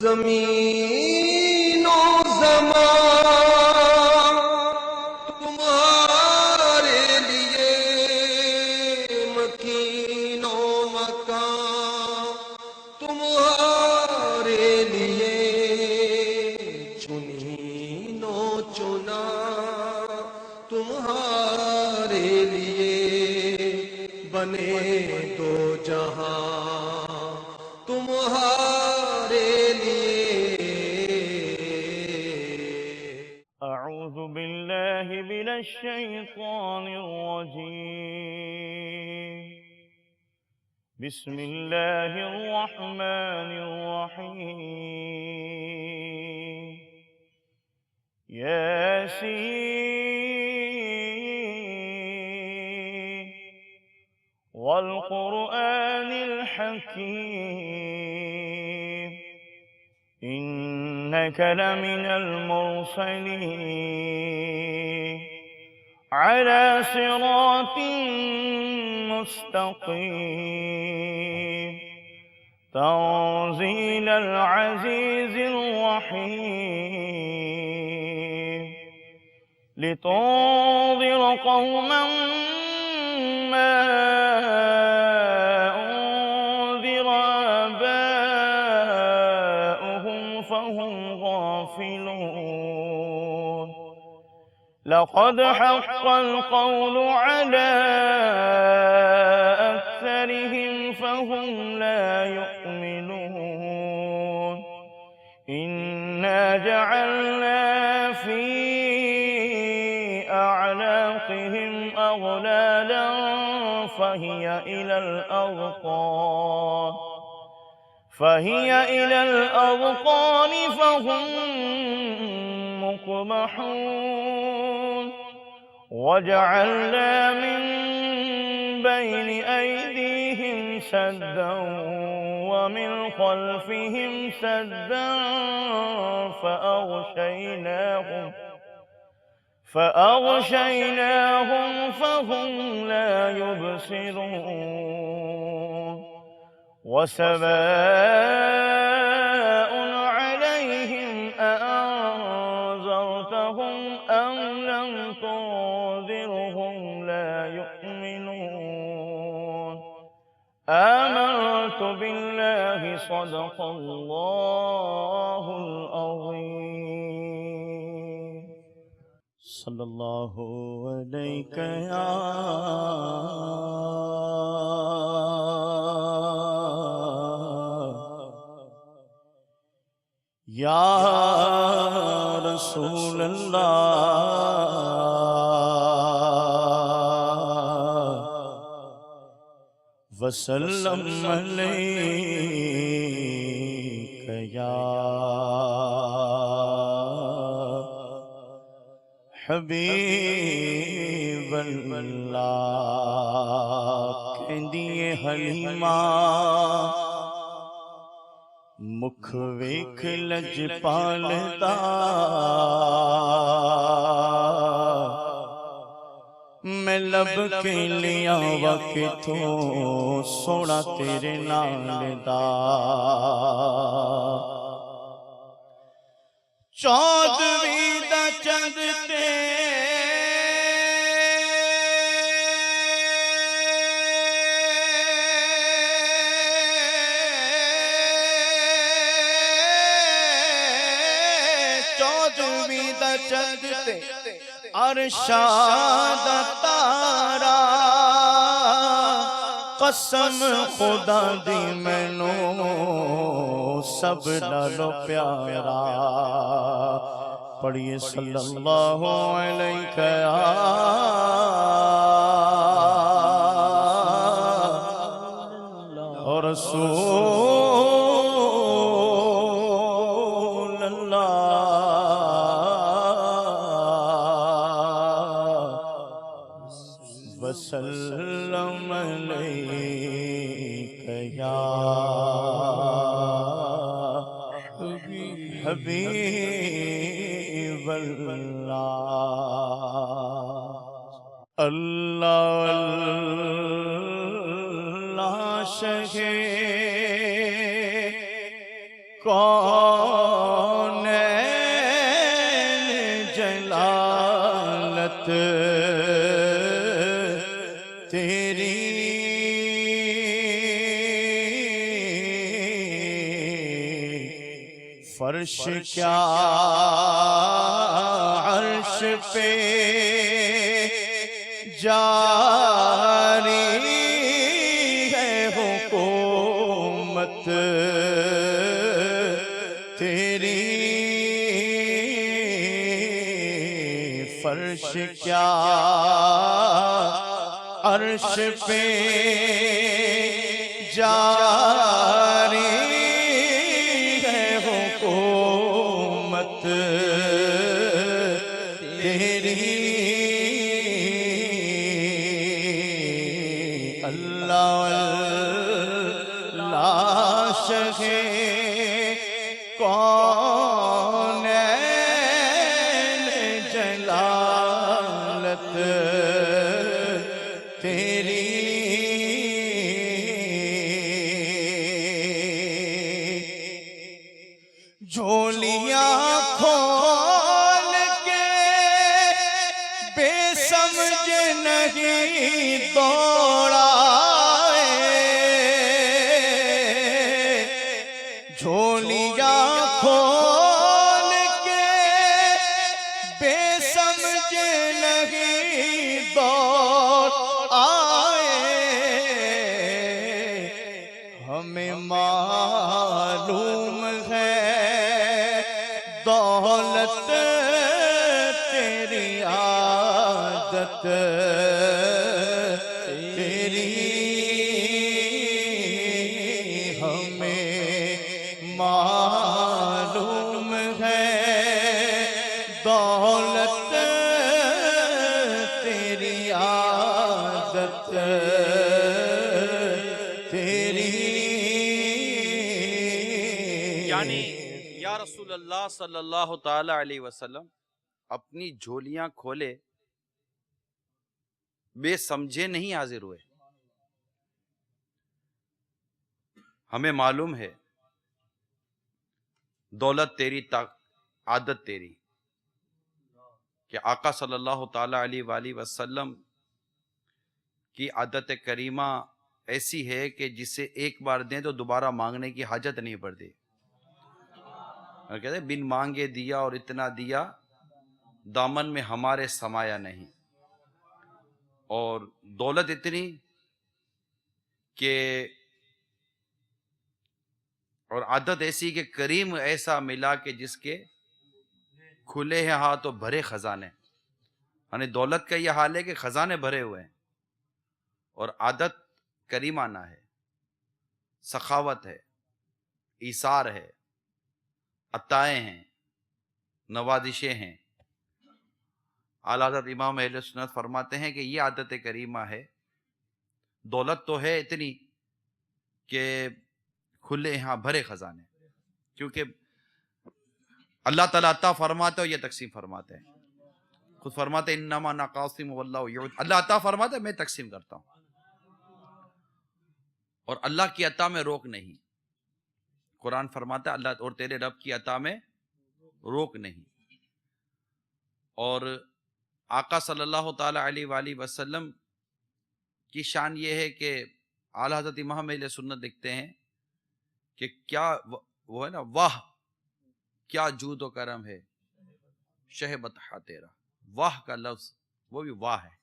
زمین و زمان تمہارے لیے، مکین و مکان تمہارے لیے، چنین و چنا تمہارے لیے، بنے دو جہاں تمہارے لیے۔ اعوذ باللہ من الشیطان الرجیم، بسم اللہ الرحمن الرحیم، یاسین والقرآن الحکیم، إنك لمن المرسلين على صراط مستقيم، تنزيل العزيز الرحيم، لتنذر قوما ما أنذر آباؤهم فهم غافلون، لقد حق القول على أكثرهم فهم لا يؤمنون، إنا جعلنا في أعناقهم أغلالا فهي إلى الأذقان فهم مقمحون، وجعلنا من بين أيديهم سدا ومن خلفهم سدا فأغشيناهم فهم لا يبصرون، وسواء عليهم أأنذرتهم أم لم تنذرهم لا يؤمنون، آمنت بالله صدق الله العظيم، صلی اللہ علیہ یا رسول اللہ وسلم علیک یا حبیب اللہ، کہندی حلیمہ مکھ ویکھ لجپال دا، میں لب کے لیا وقتوں سونا تیرے نال دا، چودھویں دا چند تے چودھویں دا چند تے عرشاں دا تارا، قسم خدا دی مینوں سب نالو پیارا، پڑھیے صلی اللہ علیہ اور رسول اللہ وسلم علیک یا حبیب اللہ، اللہ اللہ شہ کون تیری فرش کیا عرش پہ جاری ہے حکومت تیری فرش کیا عرش پہ جاری ہے حکومت تیری اللہ اللہ شہ کونین جلالت تیری جھولیاں کھول کے بے سمجھ نہیں دوڑا جھولیاں کھول کے بے سمجھ نہیں دوڑ آئے ہمیں معلوم ہے دولت تیری عادت تیری ہمیں معلوم ہے دولت تیری عادت تیری یعنی یا رسول اللہ صلی اللہ تعالی علیہ وسلم اپنی جھولیاں کھولے بے سمجھے نہیں حاضر ہوئے. ہمیں معلوم ہے دولت تیری عادت تیری کہ آقا صلی اللہ تعالی علیہ وآلہ وسلم کی عادت کریمہ ایسی ہے کہ جسے ایک بار دیں تو دوبارہ مانگنے کی حاجت نہیں پڑتی. کہتے ہیں بن مانگے دیا اور اتنا دیا دامن میں ہمارے سمایا نہیں. اور دولت اتنی کہ اور عادت ایسی کہ کریم ایسا ملا کہ جس کے کھلے ہیں ہاتھ تو بھرے خزانے. یعنی دولت کا یہ حال ہے کہ خزانے بھرے ہوئے ہیں اور عادت کریمانہ ہے، سخاوت ہے، ایثار ہے، عطائیں ہیں، نوازشیں ہیں. اعلیٰ حضرت امام اہل سنت فرماتے ہیں کہ یہ عادت کریمہ ہے. دولت تو ہے اتنی کہ کھلے ہاں بھرے خزانے، کیونکہ اللہ تعالیٰ عطا فرماتے اور یہ تقسیم فرماتے ہیں. خود فرماتے انما انا قاسم واللہ یعطی، اللہ عطا فرماتے میں تقسیم کرتا ہوں اور اللہ کی عطا میں روک نہیں. قرآن فرماتا ہے اللہ اور تیرے رب کی عطا میں روک نہیں. اور آقا صلی اللہ تعالی علیہ وآلہ وسلم کی شان یہ ہے کہ اعلیٰ حضرت امام اہل سنت لکھتے ہیں کہ کیا وہ ہے نا، واہ کیا جود و کرم ہے شہ بطحہ تیرا. واہ کا لفظ وہ بھی واہ ہے،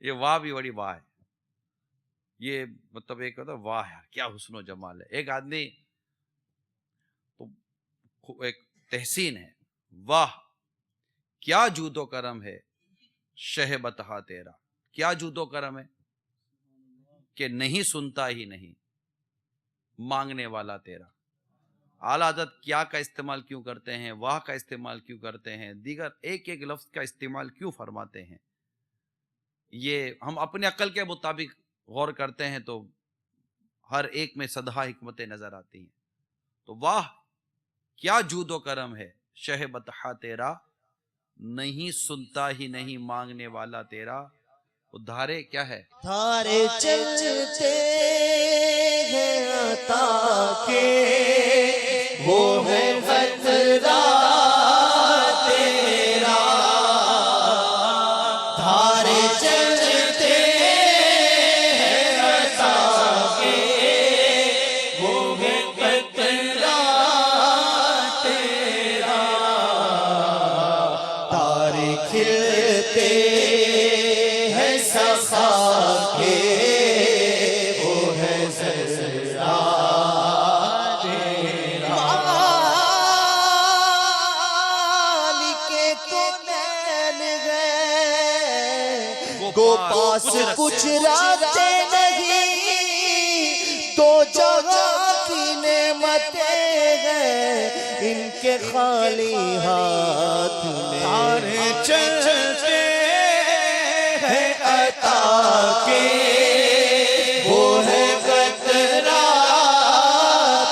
یہ واہ بھی بڑی واہ ہے. یہ مطلب ایک ہوتا ہے واہ ہے کیا حسن و جمال ہے. ایک آدمی تو ایک تحسین ہے، واہ کیا جود و کرم ہے شہ بطحہ تیرا. کیا جود و کرم ہے کہ نہیں سنتا ہی نہیں مانگنے والا تیرا. اعلیٰ حضرت کیا کا استعمال کیوں کرتے ہیں، واہ کا استعمال کیوں کرتے ہیں، دیگر ایک ایک لفظ کا استعمال کیوں فرماتے ہیں، یہ ہم اپنے عقل کے مطابق غور کرتے ہیں تو ہر ایک میں صدہا حکمتیں نظر آتی ہیں. تو واہ کیا جود و کرم ہے شہ بطحہ تیرا، نہیں سنتا ہی نہیں مانگنے والا تیرا. وہ دھارے کیا ہے، دھارے چلتے ہیں عطا کے، وہ ہے خطرہ تیرا. چلتے ہیں سخا کے وہ ہے ذرا تیرا مالک تو نین گئے گو پاس کچھ رکھتے نہیں دو جہاں کی نعمتیں ہیں ان کے خالی ہاتھ میں تارے چلتے ہیں عطا کے وہ ہے قطرہ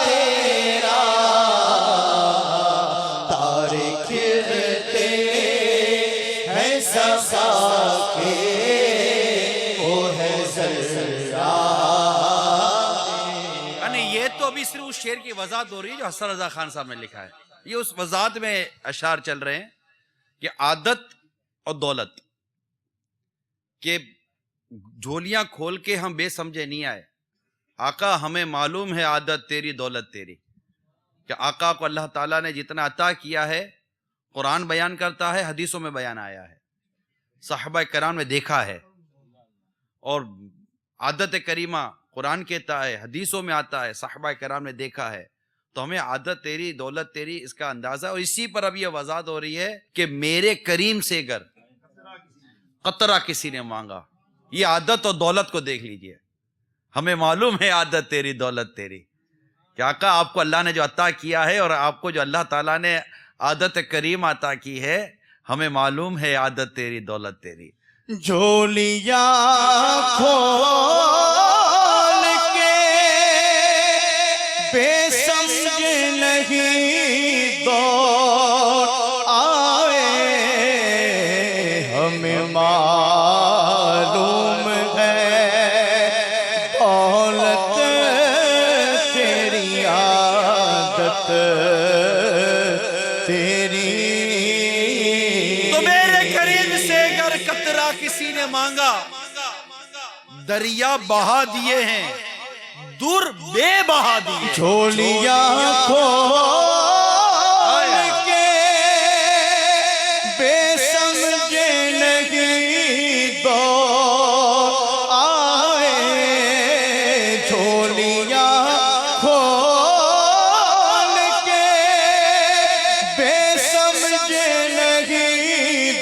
تیرا تارے کھلتے ہیں سخا کے وہ ہے ذرا یعنی یہ تو ابھی صرف اس شعر کی وضاحت ہو رہی ہے جو حسن رضا خان صاحب نے لکھا ہے. یہ اس وضاحت میں اشعار چل رہے ہیں کہ عادت اور دولت کہ جھولیاں کھول کے ہم بے سمجھے نہیں آئے. آقا ہمیں معلوم ہے عادت تیری دولت تیری، کہ آقا کو اللہ تعالیٰ نے جتنا عطا کیا ہے قرآن بیان کرتا ہے، حدیثوں میں بیان آیا ہے، صحابہ کرام نے دیکھا ہے، اور عادت کریمہ قرآن کہتا ہے، حدیثوں میں آتا ہے، صحابہ کرام نے دیکھا ہے. تو ہمیں عادت تیری دولت تیری اس کا اندازہ، اور اسی پر اب یہ وضاحت ہو رہی ہے کہ میرے کریم سے گر قطرہ کسی نے مانگا. یہ عادت اور دولت کو دیکھ لیجئے. ہمیں معلوم ہے عادت تیری دولت تیری، کہ آقا آپ کو اللہ نے جو عطا کیا ہے اور آپ کو جو اللہ تعالیٰ نے عادت کریم عطا کی ہے، ہمیں معلوم ہے عادت تیری دولت تیری. جھولیاں کھول کے بے سمجھ نہیں دوڑ آئے ہمیں معلوم ہے دولت تیری عادت تیری. تو میرے کریم سے اگر قطرہ کسی نے مانگا، دریا بہا دیے ہیں دور بے بہا دیے. جھولیاں کھول کے بے سمجھے نہیں دوڑ آئے جھولیاں کھول کے بے سمجھے نہیں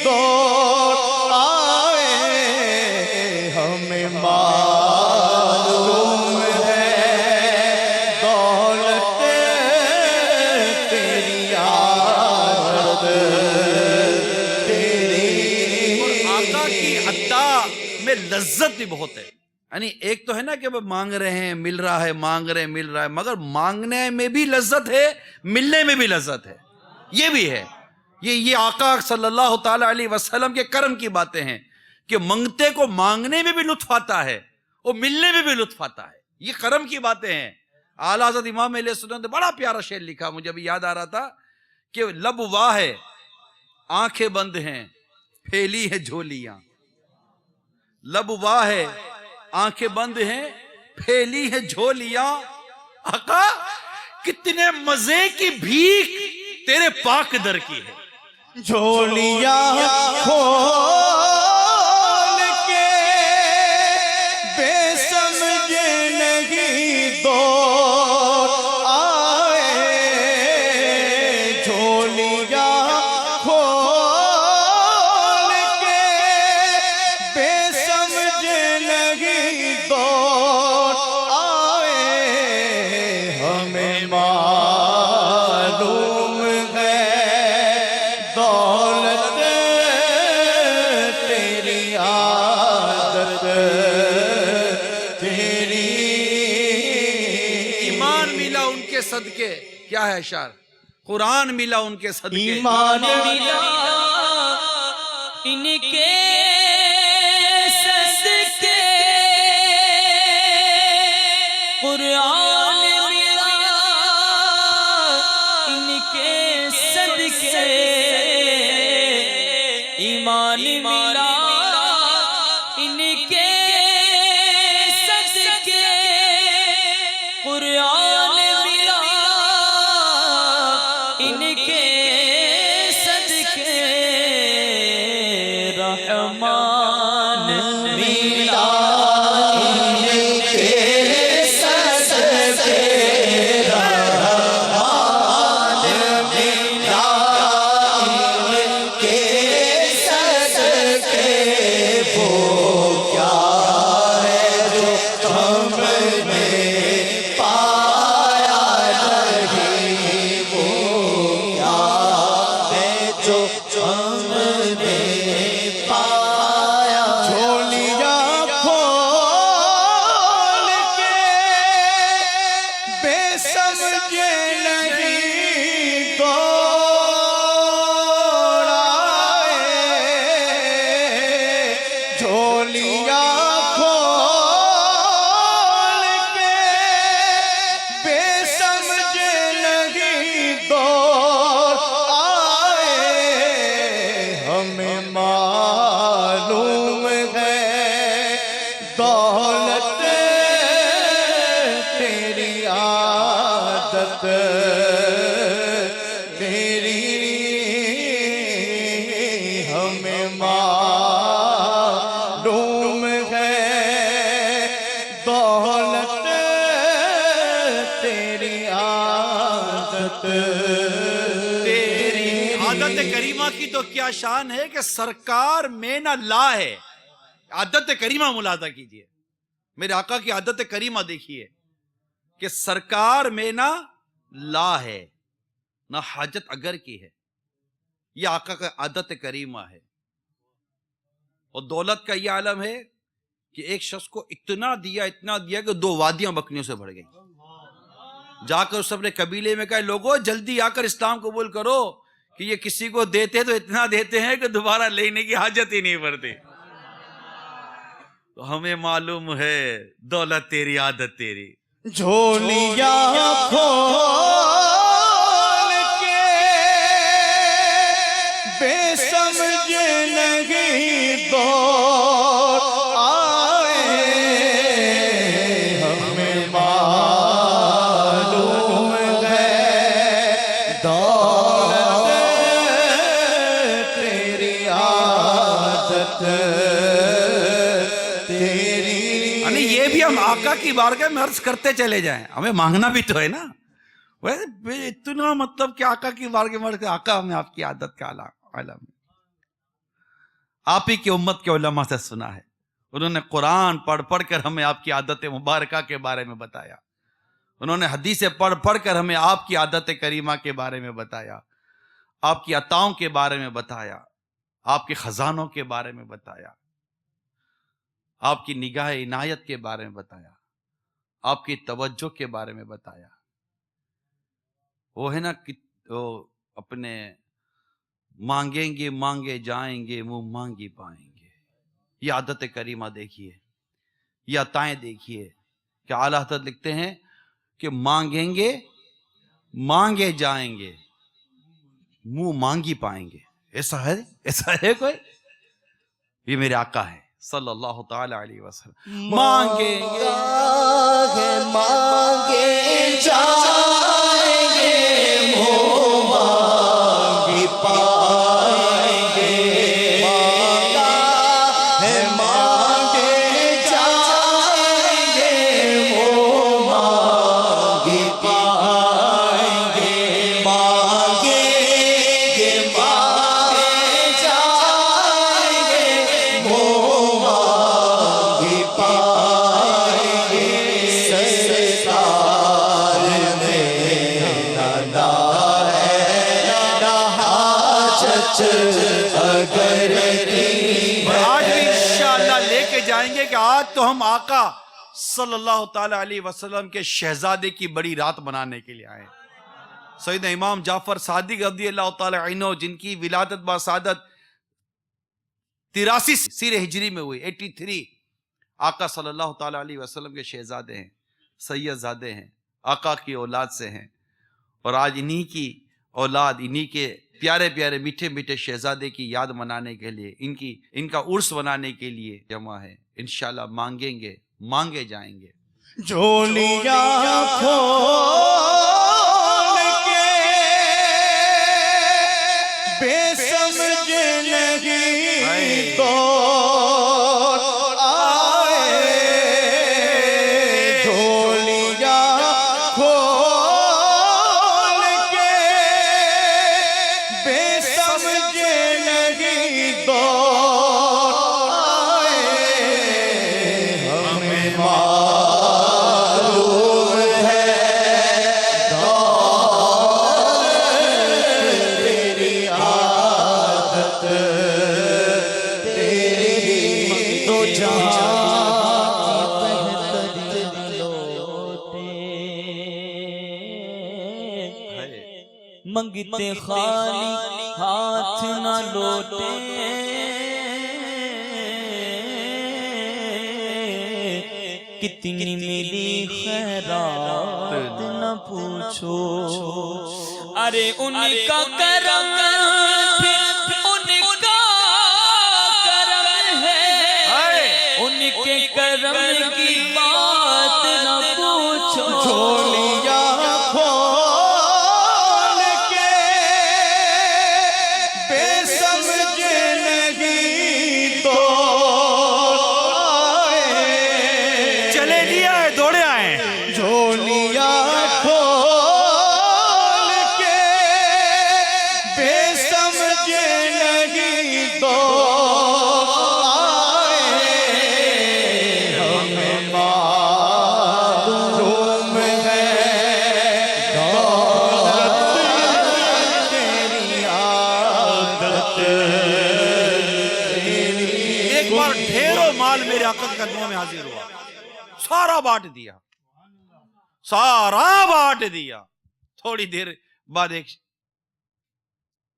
دوڑ آئے ہمیں معلوم ہے دولت تیری عادت تیری. آقا کی عطا میں لذت بھی بہت ہے. یعنی ایک تو ہے نا کہ وہ مانگ رہے ہیں مل رہا ہے، مانگ رہے ہیں مل رہا ہے، مگر مانگنے میں بھی لذت ہے، ملنے میں بھی لذت ہے. یہ بھی ہے. یہ آقا صلی اللہ تعالی علیہ وسلم کے کرم کی باتیں ہیں کہ منگتے کو مانگنے میں بھی لطف آتا ہے اور ملنے میں بھی لطف آتا ہے. یہ کرم کی باتیں ہیں. اعلیٰ حضرت امام علیہ السلام نے بڑا پیارا شعر لکھا، مجھے ابھی یاد آ رہا تھا کہ لب واہ ہے آنکھیں بند ہیں پھیلی ہے جھولیاں. لب واہ ہے آنکھیں بند ہیں پھیلی ہے جھولیاں. آقا کتنے مزے کی بھیک تیرے پاک در کی ہے. جھولیاں کھول کے بے سمجھے نہیں دوڑ آئے جھولیاں کھول کے بے سمجھے نہیں دوڑ آئے ہمیں معلوم ہے دولت تیری عادت تیری. ایمان ملا ان کے صدقے. کیا ہے اشعار؟ قرآن ملا ان کے صدقے. ایمان ملا ان کے صدقے قرآن ملا ان کے صدقے ایمان ملا ان کے صدقے قرآن ملا ان کے صدقے رحمت رحمان ملا عادت کریمہ کی تو کیا شان ہے کہ سرکار میں نہ لا ہے. عادت کریمہ ملاحظہ کیجئے، میرے آقا کی عادت کریمہ دیکھیے کہ سرکار میں نہ لا ہے نہ حاجت اگر کی ہے. یہ آقا کا عادت کریمہ ہے. اور دولت کا یہ عالم ہے کہ ایک شخص کو اتنا دیا کہ 2 وادیاں بکریوں سے بڑھ گئیں. جا کر اس اپنے قبیلے میں کہا لوگوں جلدی آ کر اسلام قبول کرو کہ یہ کسی کو دیتے تو اتنا دیتے ہیں کہ دوبارہ لینے کی حاجت ہی نہیں پڑتی. تو ہمیں معلوم ہے دولت تیری عادت تیری. جھولیاں کھول کے بے سمجھ نہیں دوڑ آئے ہمیں معلوم ہے دولت تیری عادت یہ بھی ہم آقا کی بارگاہ میں عرض کرتے چلے جائیں. ہمیں مانگنا بھی تو ہے نا. ویسے اتنا مطلب کہ آقا کی بارگاہ میں عرض کریں آقا ہمیں آپ کی عادت کا عالم آپ ہی کی امت کے علماء سے سنا ہے. انہوں نے قرآن پڑھ پڑھ کر ہمیں آپ کی عادت مبارکہ کے بارے میں بتایا. انہوں نے حدیثیں پڑھ پڑھ کر ہمیں آپ کی عادت کریمہ کے بارے میں بتایا، آپ کی عطاؤں کے بارے میں بتایا، آپ کے خزانوں کے بارے میں بتایا، آپ کی نگاہ عنایت کے بارے میں بتایا، آپ کی توجہ کے بارے میں بتایا. وہ ہے نا کہ اپنے مانگیں گے مانگے جائیں گے منہ مانگی پائیں گے. یہ عادت کریمہ دیکھیے، یہ عطائیں دیکھیے کہ اعلیٰ حضرت لکھتے ہیں کہ مانگیں گے مانگے جائیں گے منہ مانگی پائیں گے. ایسا ہے کوئی؟ یہ میرے آقا ہے صلی اللہ تعالی علیہ وسلم. مانگیں گے مانگے جائیں گے منہ مانگی پائیں گے. مانگا ہے مانگے جائیں گے منہ مانگی پائیں گے. مانگیں گے مانگے جائیں گے منہ مانگی پائیں گے. سرکار میں نہ ہے نہ حاجت اگر کی ہے. آج بھی انشاءاللہ لے کے جائیں گے کہ آج تو ہم آقا صلی اللہ تعالی علیہ وسلم کے شہزادے کی بڑی رات منانے کے لیے آئے. سیدنا امام جعفر صادق رضی اللہ تعالی عنہ جن کی ولادت باسعادت 83 سیر ہجری میں ہوئی 83. آقا صلی اللہ تعالی علیہ وسلم کے شہزادے ہیں، سید زادے ہیں، آقا کی اولاد سے ہیں. اور آج انہی کی اولاد، انہی کے پیارے پیارے میٹھے میٹھے شہزادے کی یاد منانے کے لیے، ان کا عرس منانے کے لیے جمع ہے. انشاءاللہ مانگیں گے مانگے جائیں گے. جھولیاں کھول کے بے سمجھ نہیں دور آئے جھولیاں کھول کے بے سمجھ نہیں دور آئے ہمیں معلوم ہے تیری عادت تیری تو جہاں منگتے خالی ہاتھ نہ لوٹے کتنی ملی خیرات نہ پوچھو ارے ان کا کرم ان کا کرم ہے ان کے کرم کی بات نہ پوچھو جھولیاں کھول کے بے سمجھ نہیں دور آئے چلے نہیں آئے دوڑے آئے جھولیاں کھول کے بے سمجھ نہیں دور آئے ہمیں معلوم ہے دولت تیری عادت ایک بار ڈھیروں مال میرے آقا کے قدموں میں حاضر ہوا سارا بانٹ دیا تھوڑی دیر بعد ایک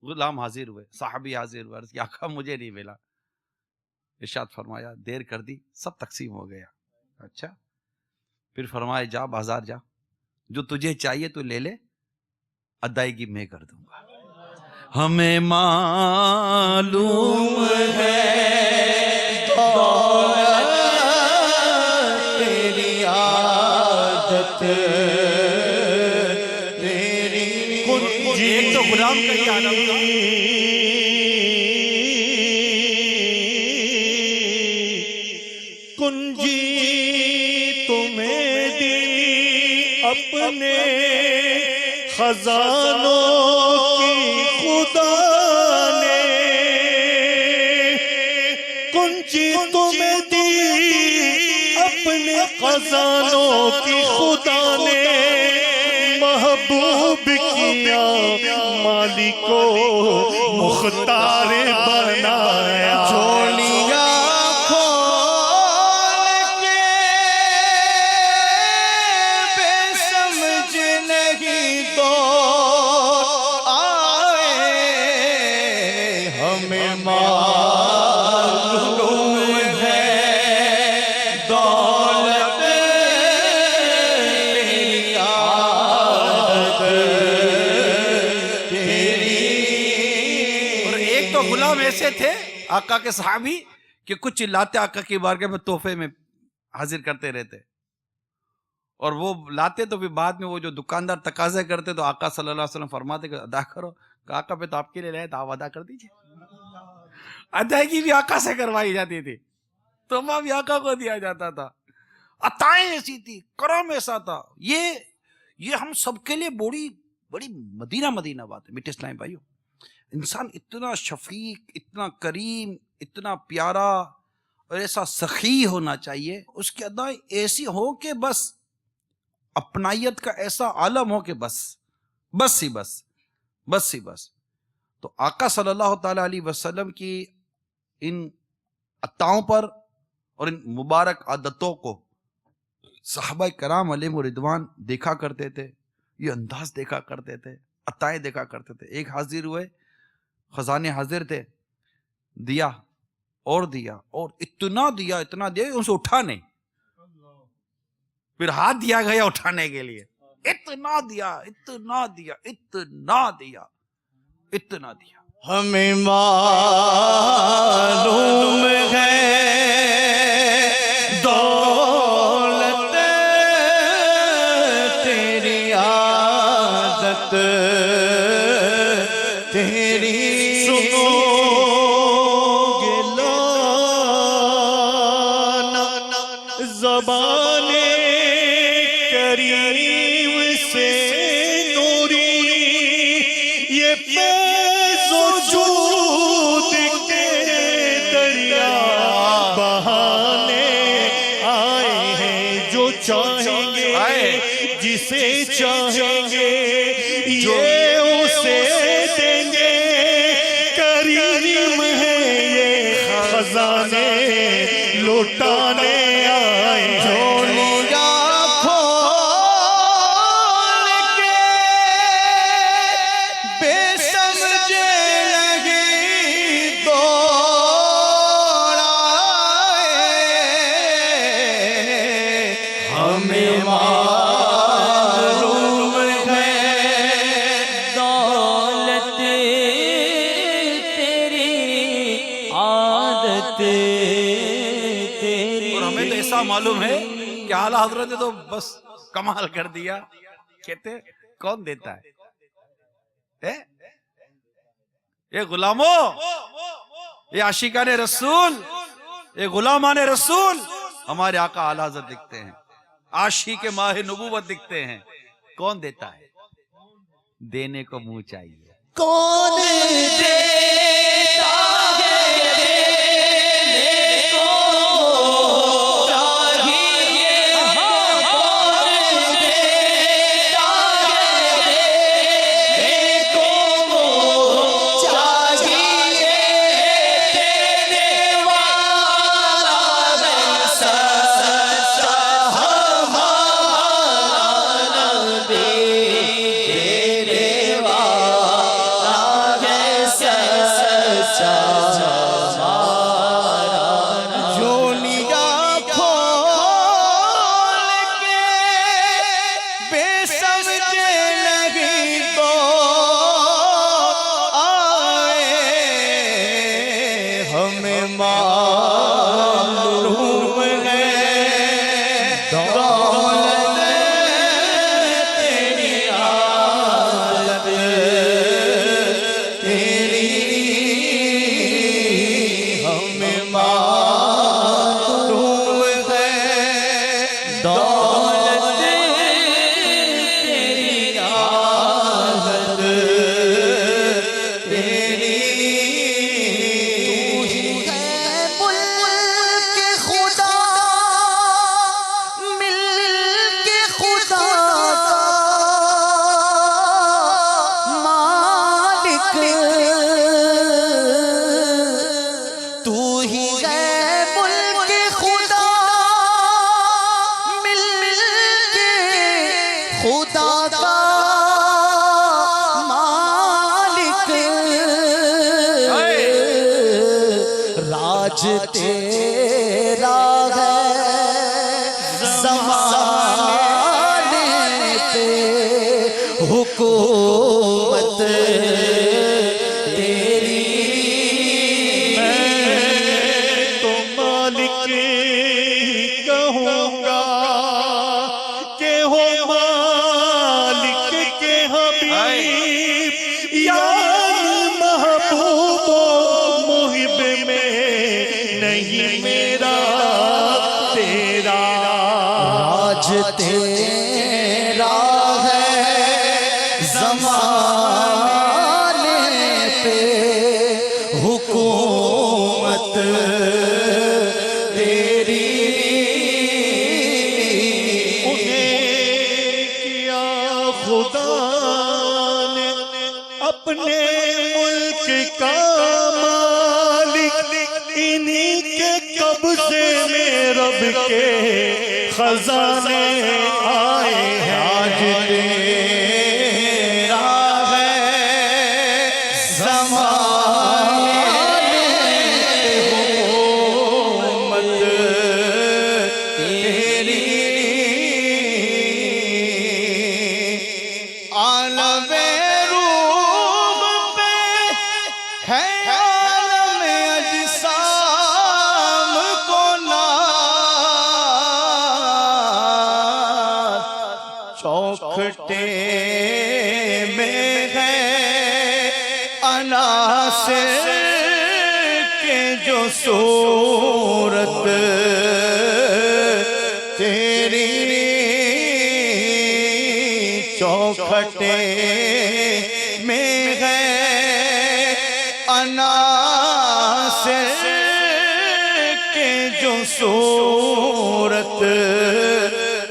غلام حاضر ہوئے صحابی حاضر ہوئے عرض کیا آقا مجھے نہیں ملا ارشاد فرمایا دیر کر دی سب تقسیم ہو گیا اچھا پھر فرمایا جا بازار جا جو تجھے چاہیے تو لے لے ادائیگی میں کر دوں گا ہمیں معلوم ہے تیری عادت تیری ایک تو غلام کا ہی عالم تھا کنجی تمہیں دی اپنے خزانوں کی خدا نے کنجی تمہیں دی اپنے خزانوں کی خدا نے محبوب کیا مالک کو مختار بنایا جھولیاں کھول کے بے سمجھ نہیں دور آئے ہمیں معلوم ہے دولت تیری عادت تیری اور ایک تو غلام ایسے تھے آقا کے صحابی کہ کچھ لاتے آقا کی بارگاہ میں تحفے میں حاضر کرتے رہتے اور وہ لاتے تو پھر بعد میں وہ جو دکاندار تقاضے کرتے تو آقا صلی اللہ علیہ وسلم فرماتے کہ ادا کرو کہ آقا پہ تو آپ کے لیے لائے تو آپ ادا کر دیجئے ادائیگی بھی آقا سے کروائی جاتی تھی تحفہ بھی آقا کو دیا جاتا تھا عطائیں ایسی تھی کرم ایسا تھا یہ ہم سب کے لیے بڑی مدینہ بات ہے میٹھے اسلام بھائیو انسان اتنا شفیق اتنا کریم اتنا پیارا اور ایسا سخی ہونا چاہیے اس کی ادائیں ایسی ہو کہ بس اپنائیت کا ایسا عالم ہو کہ بس تو آقا صلی اللہ تعالی علیہ وسلم کی ان عطاؤں پر اور ان مبارک عادتوں کو صحابہ کرام علیہم رضوان دیکھا کرتے تھے یہ انداز دیکھا کرتے تھے عطائیں دیکھا کرتے تھے ایک حاضر ہوئے خزانے حاضر تھے دیا اور اتنا دیا اسے اٹھا نہیں پھر ہاتھ دیا گیا اٹھانے کے لیے اتنا دیا ہمیں معلوم ہے دولت تیری عادت تیری سنو گے زبان کریم سے نوری یہ فیض و جود کے دریا بہانے آئے ہیں جو چاہیں گے جسے چاہیں گے یہ اسے دیں گے کریم ہے یہ خزانے لوٹانے آئے جھولیاں کھول کے بے سمجھے نہیں دوڑ آئے ہمیں معلوم ہے دولت تیری عادت تیری اور ہمیں تو ایسا معلوم ہے کہ اعلیٰ حضرت نے تو بس کمال کر دیا. کہتے کون دیتا ہے؟ یہ غلاموں، یہ عاشقان رسول، یہ غلامان رسول ہمارے آقا اعلیٰ حضرت دکھتے ہیں، عاشق ماہ نبوت دکھتے ہیں. کون دیتا ہے؟ دینے کو منہ چاہیے. کون دیتا ہے دینے کو چاہیے کون دیتا ہے دینے کو چاہیے دینے والا ہے سچا ہمارا نبی دینے والا ہے سچا جھولیاں کھول کے بے سمجھے نہیں تو آئے ہمیں معلوم ہے دولت تیری عادت تیری ہمیں معلوم ہے دولت تیری عادت تیری ملک خدا ملک خدا کا مالک تو ہی ہے ملک خدا ملک خدا کا مالک راج تیرا ہے زمانے پہ حکومت تیری تو مالک کہوں گا کہ ہو مالک کے حبیب یا محبوب و محب میں نہیں میرا تیرا راج تیرا ہے زمانے پہ حکومت تیری انہیں کیا خدا نے اپنے ملک کا مالک انہی کے قبضے میں رب کے خزانے آئے ہیں آج تیرا ہے زمانے پہ حکومت تیری عالم روح پہ ہے عالم اجسام کو ناز چوکھٹے میں ہے عناصر کے جو صورت چوکھٹے میں ہے عناصر کے جو صورت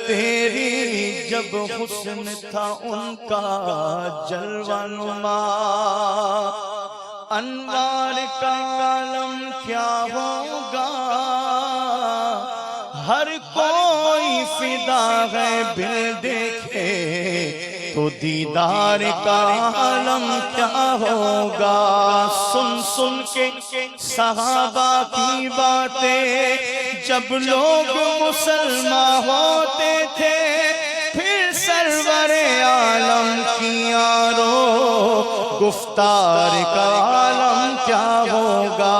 تیری، جب حسن تھا ان کا جلوہ نما، انوار کا عالم کیا ہوگا، ہر کوئی فدا ہے بل دیکھے تو دیدار کا عالم کیا ہوگا۔ سن سن کے صحابہ کی باتیں جب لوگ مسلمان ہوتے تھے، پھر سرور عالم کی یارو گفتار کا عالم کیا ہوگا۔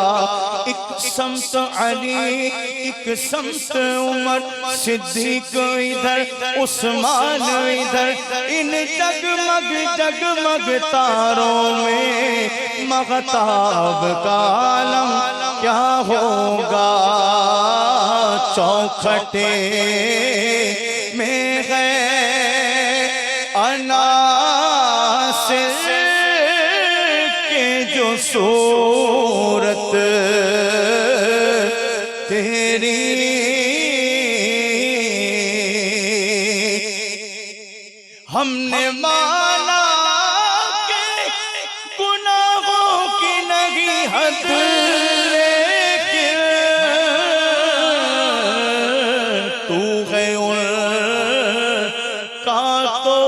ایک سمت علی، ایک سمت عمر، صدیق ادھر، عثمان ادھر، ان جگمگ جگمگ تاروں میں مغتاب کا عالم کیا ہوگا۔ چوکھٹے میں ہے عناصر کے جو صورت تیری، ہم نے مانا کہ گناہوں کی نہیں حد، لیکن تو ہے ان کا تو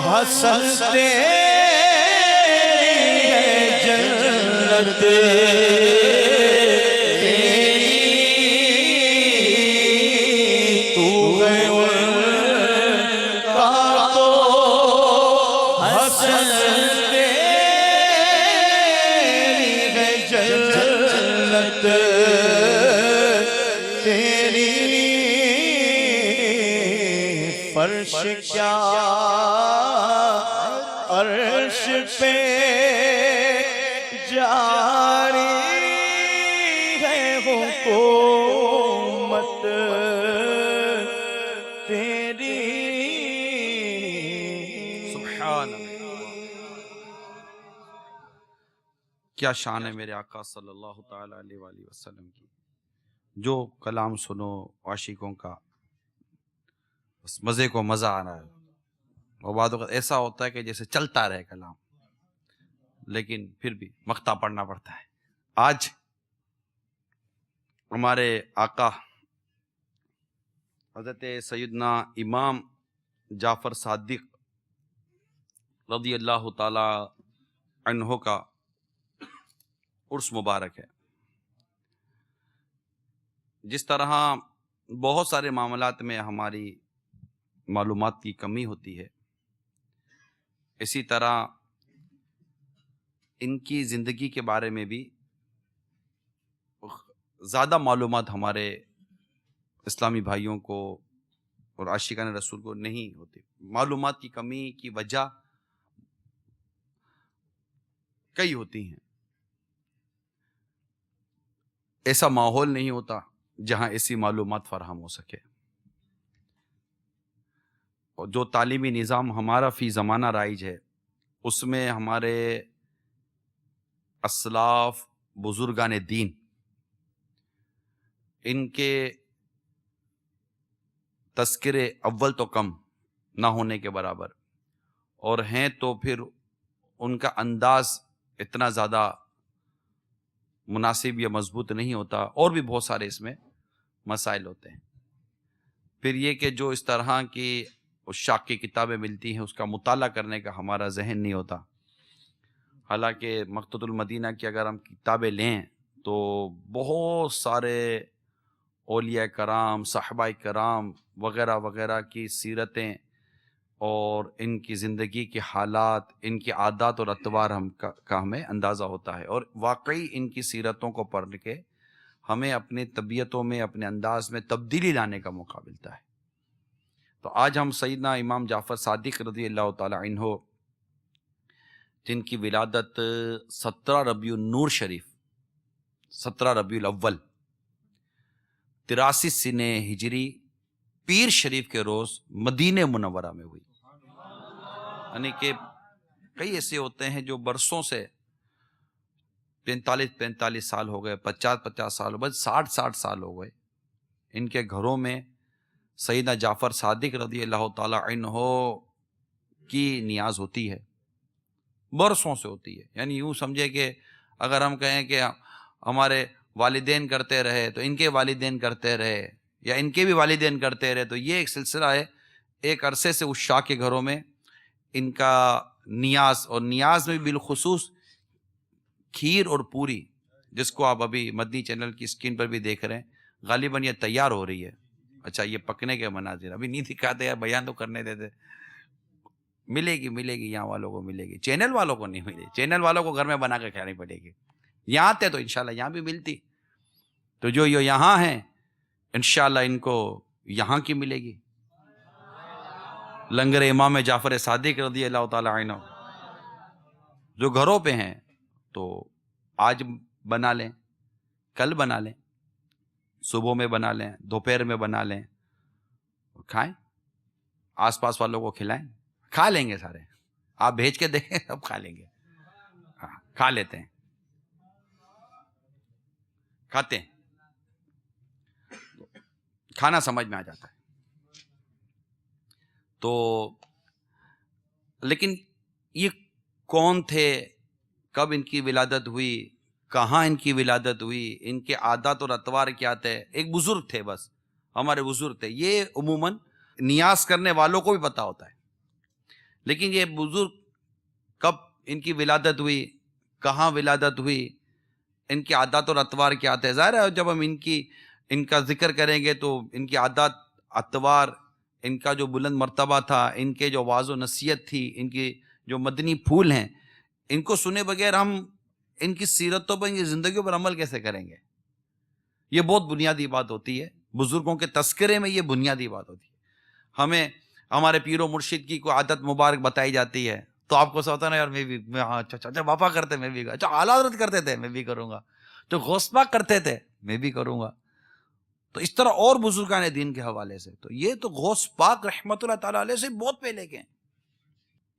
حسن تیری ہے جنت، فرش کیا عرش پہ جاری ہے حکومت تیری۔ سبحان اللہ، کیا شان ہے میرے آقا صلی اللہ تعالی علیہ وآلہ وسلم کی۔ جو کلام سنو عاشقوں کا، بس مزے کو مزہ آ رہا ہے، اور بعد وقت ایسا ہوتا ہے کہ جیسے چلتا رہے کلام، لیکن پھر بھی مقطع پڑھنا پڑتا ہے۔ آج ہمارے آقا حضرت سیدنا امام جعفر صادق رضی اللہ تعالی عنہ کا عرس مبارک ہے۔ جس طرح بہت سارے معاملات میں ہماری معلومات کی کمی ہوتی ہے، اسی طرح ان کی زندگی کے بارے میں بھی زیادہ معلومات ہمارے اسلامی بھائیوں کو اور عاشقان رسول کو نہیں ہوتی۔ معلومات کی کمی کی وجہ کئی ہوتی ہیں، ایسا ماحول نہیں ہوتا جہاں ایسی معلومات فراہم ہو سکے، اور جو تعلیمی نظام ہمارا فی زمانہ رائج ہے، اس میں ہمارے اسلاف بزرگان دین، ان کے تذکرے اول تو کم نہ ہونے کے برابر، اور ہیں تو پھر ان کا انداز اتنا زیادہ مناسب یا مضبوط نہیں ہوتا، اور بھی بہت سارے اس میں مسائل ہوتے ہیں۔ پھر یہ کہ جو اس طرح کی عشاق کی کتابیں ملتی ہیں، اس کا مطالعہ کرنے کا ہمارا ذہن نہیں ہوتا۔ حالانکہ مقتۃ المدینہ کی اگر ہم کتابیں لیں تو بہت سارے اولیاء کرام، صحابہ کرام وغیرہ وغیرہ کی سیرتیں اور ان کی زندگی کے حالات، ان کی عادات اور اطوار کا ہمیں اندازہ ہوتا ہے، اور واقعی ان کی سیرتوں کو پڑھ کے ہمیں اپنی طبیعتوں میں، اپنے انداز میں تبدیلی لانے کا موقع ملتا ہے۔ تو آج ہم سیدنا امام جعفر صادق رضی اللہ تعالی عنہ، جن کی ولادت 17 ربیع النور شریف، 17 ربیع الاول 83 سنہ ہجری پیر شریف کے روز مدینہ منورہ میں ہوئی، یعنی کہ کئی ایسے ہوتے ہیں جو برسوں سے 45 سال ہو گئے، 50 سال ہو گئے، 60 سال ہو گئے، ان کے گھروں میں سیدنا جعفر صادق رضی اللہ تعالی عنہ کی نیاز ہوتی ہے، برسوں سے ہوتی ہے. یعنی یوں سمجھے کہ اگر ہم کہیں کہ ہمارے والدین کرتے رہے تو ان کے والدین کرتے رہے، یا ان کے بھی والدین کرتے رہے، تو یہ ایک سلسلہ ہے. ایک عرصے سے اس شاہ کے گھروں میں ان کا نیاز، اور نیاز میں بالخصوص کھیر اور پوری، جس کو آپ ابھی مدنی چینل کی اسکرین پر بھی دیکھ رہے ہیں، غالباً یہ تیار ہو رہی ہے. اچھا، یہ پکنے کے مناظر ابھی نہیں دکھاتے ہیں، بیان تو کرنے دیتے. ملے گی یہاں والوں کو ملے گی، چینل والوں کو نہیں ملے. چینل والوں کو گھر میں بنا کے کھانی پڑے گی. یہاں آتے تو انشاءاللہ یہاں بھی ملتی. تو جو یہاں ہیں انشاءاللہ ان کو یہاں کی ملے گی. لنگر امام جعفر صادق رضی اللہ تعالی عنہ جو گھروں پہ ہیں، تو آج بنا لیں، کل بنا لیں، صبح میں بنا لیں، دوپہر میں بنا لیں، کھائیں، آس پاس والوں کو کھلائیں. کھا لیں گے سارے. آپ بھیج کے دیکھیں، سب کھا لیں گے. ہاں، کھا لیتے ہیں، کھاتے ہیں، کھانا سمجھ میں آ جاتا ہے. تو لیکن یہ کون تھے، کب ان کی ولادت ہوئی، کہاں ان کی ولادت ہوئی، ان کے عادات اور اطوار کیا تھے؟ ایک بزرگ تھے، بس ہمارے بزرگ تھے. یہ عموماً نیاز کرنے والوں کو بھی پتا ہوتا ہے، لیکن یہ بزرگ کب ان کی ولادت ہوئی، کہاں ولادت ہوئی، ان کے عادات اور اطوار کیا تھے. ظاہر ہے جب ہم ان کا ذکر کریں گے تو ان کی عادات، اطوار، ان کا جو بلند مرتبہ تھا، ان کے جو واعظ و نصیحت تھی، ان کی جو مدنی پھول ہیں، ان کو سنے بغیر ہم ان کی سیرتوں پر، ان کی زندگیوں پر عمل کیسے کریں گے؟ یہ بہت بنیادی بات ہوتی ہے. بزرگوں کے تذکرے میں یہ بنیادی بات ہوتی ہے. ہمیں ہمارے پیر و مرشد کی کوئی عادت مبارک بتائی جاتی ہے تو آپ کو سوچتا نا، یار میں بھی، اچھا باپا کرتے میں بھی، اچھا اعلیٰ حضرت کرتے تھے میں بھی کروں گا، تو غوث پاک کرتے تھے میں بھی کروں گا. تو اس طرح اور بزرگان دین کے حوالے سے، تو یہ تو غوث پاک رحمت اللہ تعالیٰ علیہ سے بہت پہلے کے ہیں.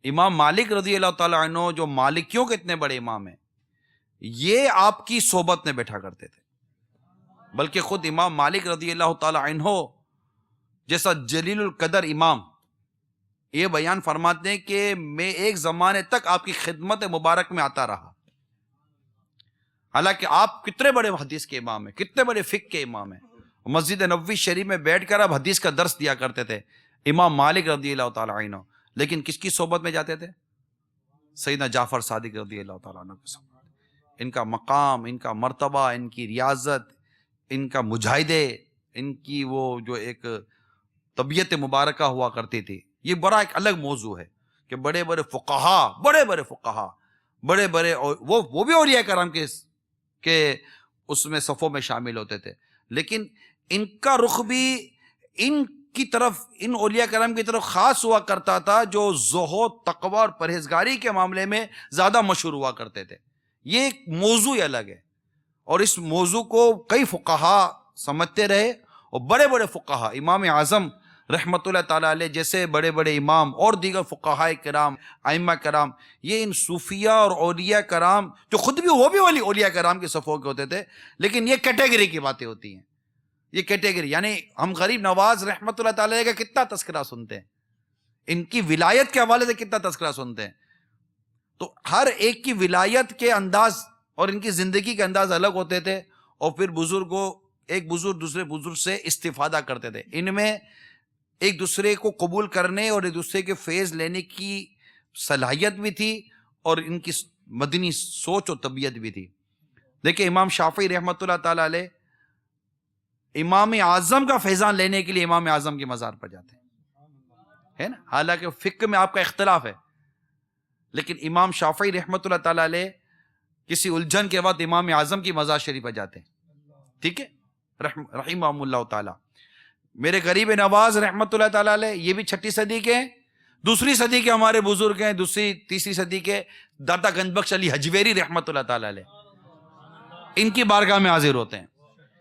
امام مالک رضی اللہ تعالیٰ عنہ جو مالکیوں کے اتنے بڑے امام ہیں، یہ آپ کی صحبت میں بیٹھا کرتے تھے. بلکہ خود امام مالک رضی اللہ تعالیٰ عنہ جیسا جلیل القدر امام یہ بیان فرماتے ہیں کہ میں ایک زمانے تک آپ کی خدمت مبارک میں آتا رہا. حالانکہ آپ کتنے بڑے حدیث کے امام ہیں، کتنے بڑے فقہ کے امام ہیں. مسجد نبوی شریف میں بیٹھ کر آپ حدیث کا درس دیا کرتے تھے امام مالک رضی اللہ تعالیٰ عنہ. لیکن کس کی صحبت میں جاتے تھے؟ سیدنا جعفر صادق رضی اللہ تعالیٰ عنہ کی صحبت. ان کا مقام، ان کا مرتبہ، ان کی ریاضت، ان کا مجاہدے، ان کی وہ جو ایک طبیعت مبارکہ ہوا کرتی تھی، یہ بڑا ایک الگ موضوع ہے کہ بڑے بڑے فقہا، وہ بھی اولیاء کرام کے اس میں صفوں میں شامل ہوتے تھے. لیکن ان کا رخ بھی ان کی طرف، ان اولیاء کرام کی طرف خاص ہوا کرتا تھا جو زہد، تقوی اور پرہیزگاری کے معاملے میں زیادہ مشہور ہوا کرتے تھے. یہ ایک موضوع ہی الگ ہے، اور اس موضوع کو کئی فقہا سمجھتے رہے، اور بڑے بڑے فقہا، امام اعظم رحمت اللہ تعالیٰ علیہ جیسے بڑے بڑے امام اور دیگر فقہاء کرام، ائمہ کرام، یہ ان صوفیہ اور اولیاء کرام جو خود بھی وہ بھی اولیاء کرام کے صفوں کے ہوتے تھے، لیکن یہ کیٹیگری کی باتیں ہوتی ہیں. یہ کیٹیگری یعنی ہم غریب نواز رحمت اللہ تعالیٰ کا کتنا تذکرہ سنتے ہیں، ان کی ولایت کے حوالے سے کتنا تذکرہ سنتے ہیں. تو ہر ایک کی ولایت کے انداز اور ان کی زندگی کے انداز الگ ہوتے تھے، اور پھر بزرگوں، ایک بزرگ دوسرے بزرگ سے استفادہ کرتے تھے. ان میں ایک دوسرے کو قبول کرنے اور ایک دوسرے کے فیض لینے کی صلاحیت بھی تھی، اور ان کی مدنی سوچ و طبیعت بھی تھی. دیکھیں امام شافعی رحمت اللہ تعالیٰ علیہ امام اعظم کا فیضان لینے کے لیے امام اعظم کی مزار پر جاتے ہیں نا. حالانکہ فقہ میں آپ کا اختلاف ہے، لیکن امام شافعی رحمت اللہ تعالیٰ علیہ کسی الجھن کے وقت امام اعظم کی مزار شریف پر جاتے ہیں. ٹھیک ہے، رحمہ اللہ تعالیٰ. میرے غریب نواز رحمت اللہ تعالیٰ علیہ یہ بھی 6 صدی کے ہیں، دوسری صدی کے ہمارے بزرگ ہیں، تیسری صدی کے داتا گنج بخش علی حجویری رحمت اللہ تعالیٰ علیہ، ان کی بارگاہ میں حاضر ہوتے ہیں.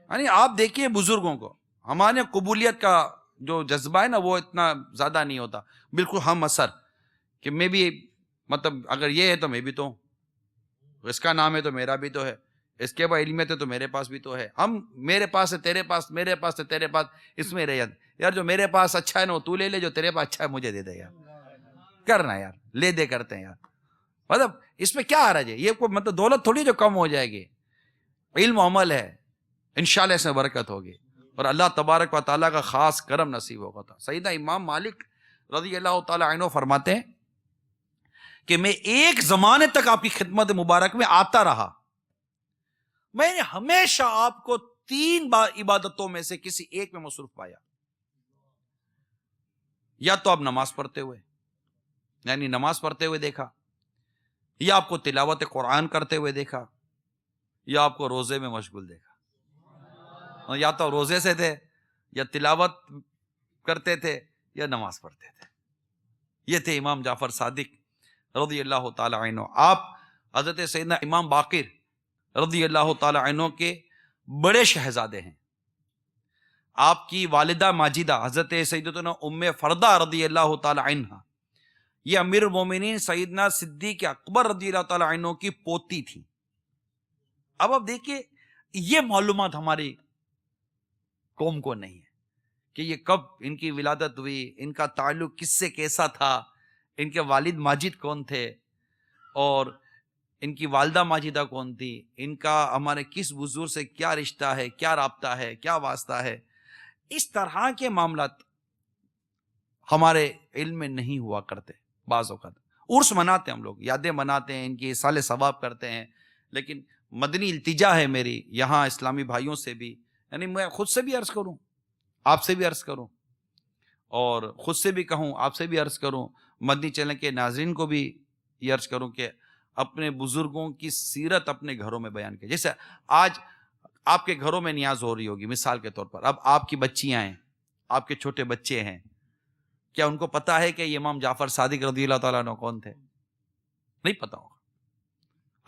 یعنی آپ دیکھیے بزرگوں کو، ہمارے قبولیت کا جو جذبہ ہے نا وہ اتنا زیادہ نہیں ہوتا، بالکل ہم اثر کہ میں بھی مطلب اگر یہ ہے تو میں بھی تو ہوں, اس کا نام ہے تو میرا بھی تو ہے, اس کے بعد علمیت ہے تو میرے پاس بھی تو ہے. ہم میرے پاس ہے تیرے پاس, میرے پاس ہے تیرے پاس, اس میں رہ یار جو میرے پاس اچھا ہے نا وہ تو لے لے, جو تیرے پاس اچھا ہے مجھے دے دے یار, کرنا یار, لے دے کرتے ہیں یار. مطلب اس میں کیا حرج ہے, یہ کوئی مطلب دولت تھوڑی جو کم ہو جائے گی, علم و عمل ہے, انشاءاللہ اس میں برکت ہوگی اور اللہ تبارک و تعالیٰ کا خاص کرم نصیب ہوگا. تھا سیدنا امام مالک رضی اللہ تعالیٰ عنہ فرماتے ہیں کہ میں ایک زمانے تک آپ کی خدمت مبارک میں آتا رہا, میں نے ہمیشہ آپ کو 3 عبادتوں میں سے کسی ایک میں مصروف پایا. یا تو آپ نماز پڑھتے ہوئے, یعنی نماز پڑھتے ہوئے دیکھا, یا آپ کو تلاوت قرآن کرتے ہوئے دیکھا, یا آپ کو روزے میں مشغول دیکھا. یا تو روزے سے تھے, یا تلاوت کرتے تھے, یا نماز پڑھتے تھے. یہ تھے امام جعفر صادق رضی اللہ تعالی عنہ. آپ حضرت سیدنا امام باقر رضی اللہ تعالی عنہ کے بڑے شہزادے ہیں. آپ کی والدہ ماجدہ حضرت سیدتنا ام فردہ رضی اللہ تعالی عنہ, یہ امیر المومنین سیدنا صدیق اکبر رضی اللہ تعالی عنہ کی پوتی تھی. اب آپ دیکھیے, یہ معلومات ہماری قوم کو نہیں ہے کہ یہ کب ان کی ولادت ہوئی, ان کا تعلق کس سے کیسا تھا, ان کے والد ماجد کون تھے, اور ان کی والدہ ماجدہ کون تھی, ان کا ہمارے کس بزرگ سے کیا رشتہ ہے, کیا رابطہ ہے, کیا واسطہ ہے. اس طرح کے معاملات ہمارے علم میں نہیں ہوا کرتے. بعض اوقات عرس مناتے ہیں ہم لوگ, یادیں مناتے ہیں, ان کی سال ثواب کرتے ہیں, لیکن مدنی التجا ہے میری یہاں اسلامی بھائیوں سے بھی, یعنی میں خود سے بھی عرض کروں, آپ سے بھی عرض کروں, اور خود سے بھی کہوں, آپ سے بھی عرض کروں, مدنی چینل کے ناظرین کو بھی یہ عرض کروں کہ اپنے بزرگوں کی سیرت اپنے گھروں میں بیان کریں. جیسے آج آپ کے گھروں میں نیاز ہو رہی ہوگی, مثال کے طور پر اب آپ کی بچیاں ہیں, آپ کے چھوٹے بچے ہیں, کیا ان کو پتا ہے کہ یہ امام جعفر صادق رضی اللہ تعالیٰ عنہ کون تھے؟ نہیں پتا ہوگا.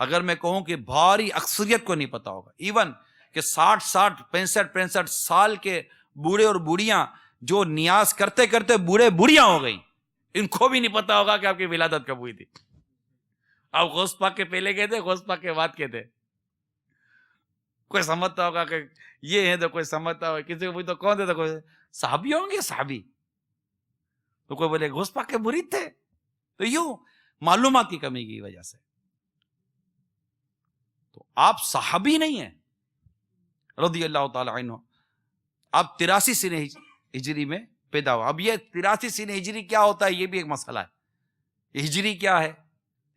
اگر میں کہوں کہ بھاری اکثریت کو نہیں پتا ہوگا, ایون کہ 60 65 سال کے بوڑھے اور بوڑھیاں جو نیاز کرتے کرتے بوڑھے بوڑھیاں ہو گئی, ان کو بھی نہیں پتا ہوگا کہ آپ کی ولادت کب ہوئی تھی. آپ غوث پاک کے پہلے کہتے, غوث پاک کے بعد کہتے. کوئی سمجھتا ہوگا کہ یہ ہے, تو کوئی سمجھتا ہوگا کسی کو پوچھتا کون تھے, تو کوئی صحابی ہوں گے, صحابی, تو کوئی بولے غوث پاک کے مرید تھے. تو یوں معلومات کی کمی کی وجہ سے. تو آپ صحابی نہیں ہیں رضی اللہ تعالی عنہ, آپ 83 سنہ ہجری میں پیدا ہوا. اب یہ 83 سنہ ہجری کیا ہوتا ہے, یہ بھی ایک مسئلہ ہے. ہجری کیا ہے,